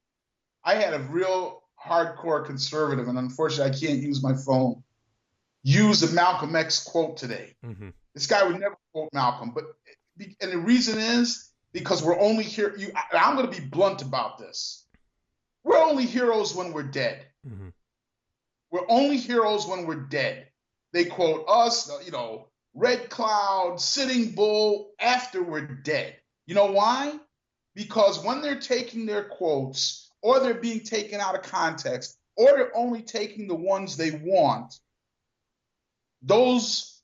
I had a real hardcore conservative, and unfortunately, I can't use my phone. Use a Malcolm X quote today. Mm-hmm. This guy would never quote Malcolm, and the reason is because we're only here. I'm going to be blunt about this. We're only heroes when we're dead. Mm-hmm. We're only heroes when we're dead. They quote us, Red Cloud, Sitting Bull, after we're dead. You know why? Because when they're taking their quotes, or they're being taken out of context, or they're only taking the ones they want, those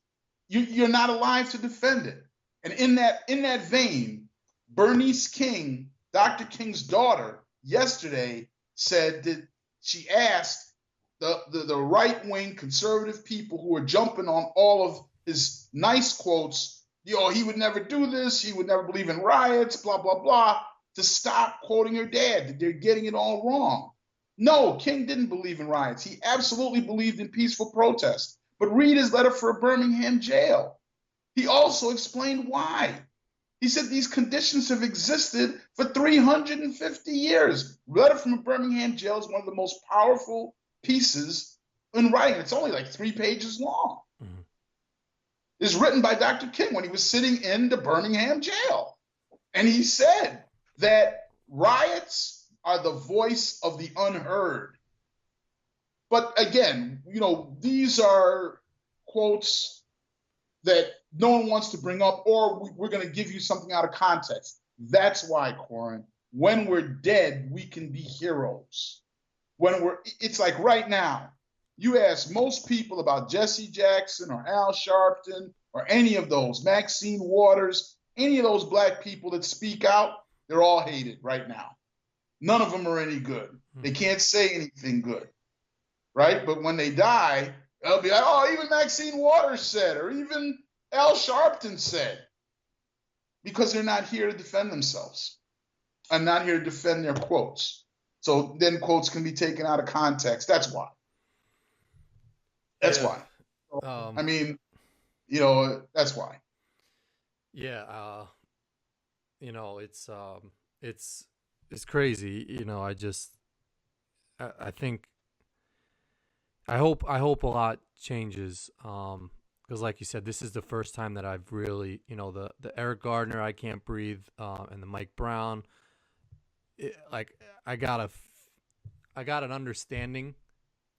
you're not alive to defend it. And in that vein, Bernice King, Dr. King's daughter, yesterday said that she asked the right wing conservative people who are jumping on all of his nice quotes, he would never do this, he would never believe in riots, blah blah blah, to stop quoting her dad. That they're getting it all wrong. No, King didn't believe in riots. He absolutely believed in peaceful protest. But read his letter for a Birmingham jail. He also explained why. He said these conditions have existed for 350 years. Letter from a Birmingham jail is one of the most powerful pieces in writing. It's only like 3 pages long. Mm-hmm. It's written by Dr. King when he was sitting in the Birmingham jail. And he said that riots are the voice of the unheard. But again, these are quotes that no one wants to bring up, or we're going to give you something out of context. That's why, Corin, when we're dead, we can be heroes. It's like right now, you ask most people about Jesse Jackson or Al Sharpton or any of those, Maxine Waters, any of those black people that speak out, they're all hated right now. None of them are any good. They can't say anything good, right? But when they die, they'll be like, oh, even Maxine Waters said, or even Al Sharpton said, because they're not here to defend themselves. I'm not here to defend their quotes. So then quotes can be taken out of context. That's why. That's why. I mean, that's why. Yeah. It's crazy. I think, I hope a lot changes. Because like you said, this is the first time that I've really, the Eric Gardner, I Can't Breathe, and the Mike Brown, I got an understanding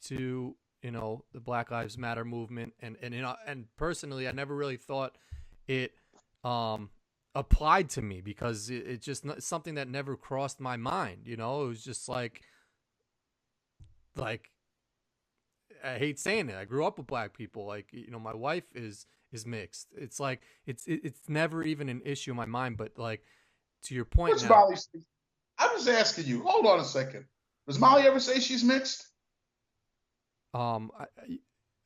to, the Black Lives Matter movement. And personally, I never really thought it, applied to me because it just something that never crossed my mind. You know, it was just like I hate saying it. I grew up with black people. Like, you know, my wife is mixed. It's like it's never even an issue in my mind. But like to your point What's now, Molly? I was asking you. Hold on a second. Does Molly ever say she's mixed? um, I,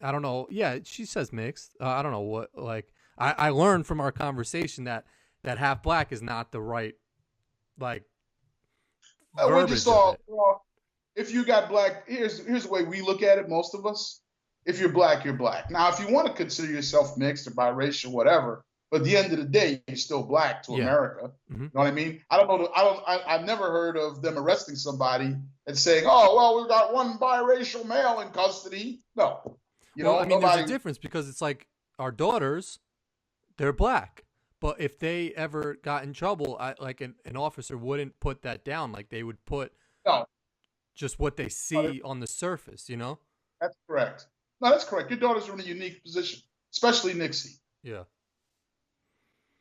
I don't know. Yeah, she says mixed. I don't know what like I learned from our conversation that half black is not the right like We're just verbiage of all. it. Well, if you got black, here's the way we look at it. Most of us, if you're black, you're black. Now, if you want to consider yourself mixed or biracial, whatever, but at the end of the day, you're still black to Yeah. America. Mm-hmm. You know what I mean? I don't know. I've never heard of them arresting somebody and saying, "Oh, well, we've got one biracial male in custody." No, Well, I mean, there's a nobody. difference because it's like our daughters, they're black. But if they ever got in trouble, like an officer wouldn't put that down. Like they would put No, just what they see on the surface, you know? that's correct. No, that's correct. Your daughters are in a unique position, especially Nixie. Yeah.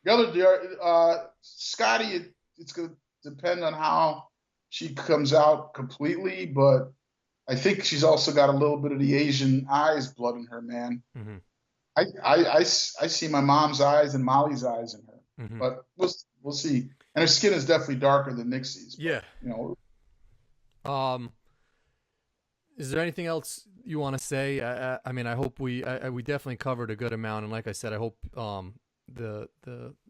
The other, Scotty, it's going to depend on how she comes out completely, but I think she's also got a little bit of the Asian eyes blood in her, man. Mm-hmm. I see my mom's eyes and Molly's eyes in her, Mm-hmm. but we'll see. And her skin is definitely darker than Nixie's. But, Yeah. you know. Is there anything else you want to say? I mean, I hope we definitely covered a good amount, and like I said, I hope the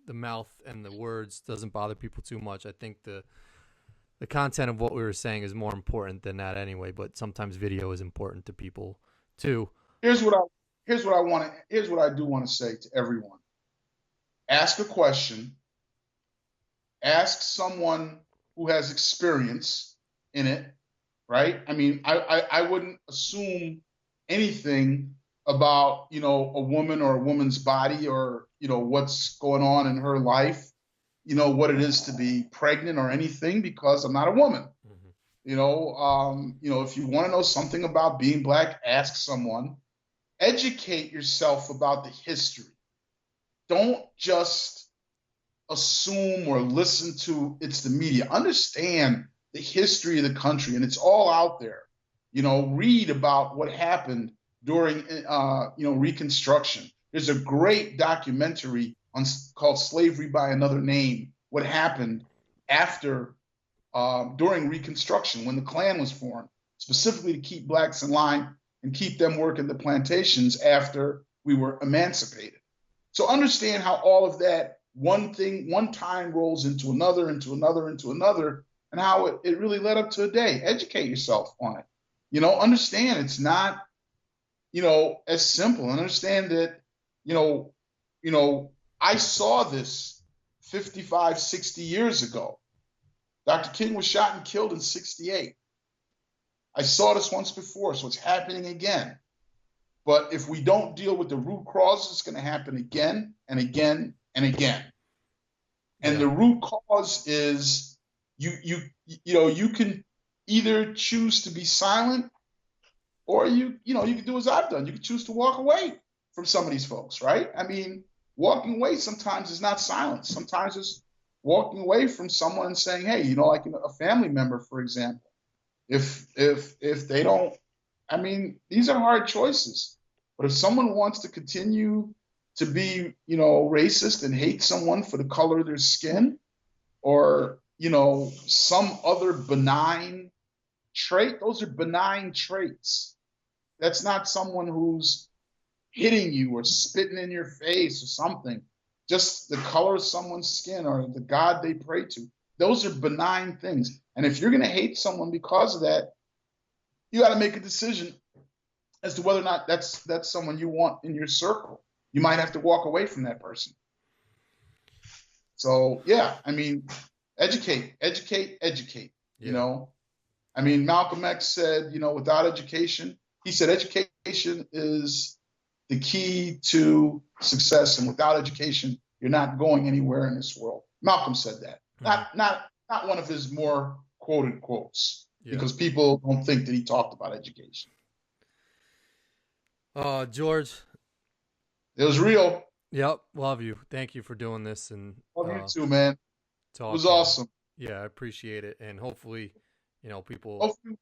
mouth and the words doesn't bother people too much. I think the content of what we were saying is more important than that anyway. But sometimes video is important to people too. Here's what I do want to say to everyone. Ask a question. Ask someone who has experience in it, right? I mean, I wouldn't assume anything about, a woman or a woman's body or, what's going on in her life, what it is to be pregnant or anything, because I'm not a woman. Mm-hmm. If you want to know something about being black, ask someone. Educate yourself about the history. Don't just assume or listen to it's the media. Understand the history of the country, and it's all out there. Read about what happened during Reconstruction. There's a great documentary called "Slavery by Another Name." What happened after during Reconstruction when the Klan was formed, specifically to keep blacks in line and keep them working the plantations after we were emancipated. So understand how all of that one time rolls into another, and how it really led up to a day. Educate yourself on it. Understand it's not, as simple. And understand that, I saw this 55, 60 years ago. Dr. King was shot and killed in 68. I saw this once before, so it's happening again. But if we don't deal with the root causes, it's going to happen again and again and again. And the root cause is you can either choose to be silent, or you can do as I've done. You can choose to walk away from some of these folks, right? I mean, walking away sometimes is not silence. Sometimes it's walking away from someone and saying, hey, like a family member, for example. If they don't, I mean, these are hard choices. But if someone wants to continue to be, racist and hate someone for the color of their skin, or, some other benign trait, those are benign traits. That's not someone who's hitting you or spitting in your face or something. Just the color of someone's skin or the God they pray to. Those are benign things. And if you're going to hate someone because of that, you got to make a decision as to whether or not that's someone you want in your circle. You might have to walk away from that person. So, yeah, I mean, educate. Yeah. I mean, Malcolm X said, without education, he said education is the key to success. And without education, you're not going anywhere in this world. Malcolm said that. Mm-hmm. Not one of his more quoted quotes, because people don't think that he talked about education. George, it was real. Yep. Love you. Thank you for doing this and Love you too, man. It was talking. awesome. Yeah, I appreciate it. And hopefully, people. Hopefully,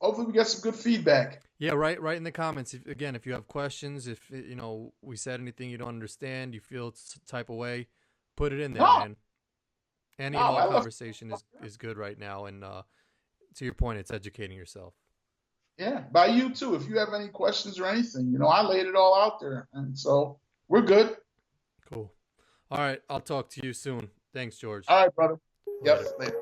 hopefully we get some good feedback. Yeah, right in the comments. If you have questions, if we said anything you don't understand, you feel type of way, put it in there, No, man. Any no, and all I love. conversation is good right now, and to your point, it's educating yourself. Yeah, by you too. If you have any questions or anything, I laid it all out there, and so we're good. Cool. All right, I'll talk to you soon. Thanks, George. All right, brother. Yep, Later. later.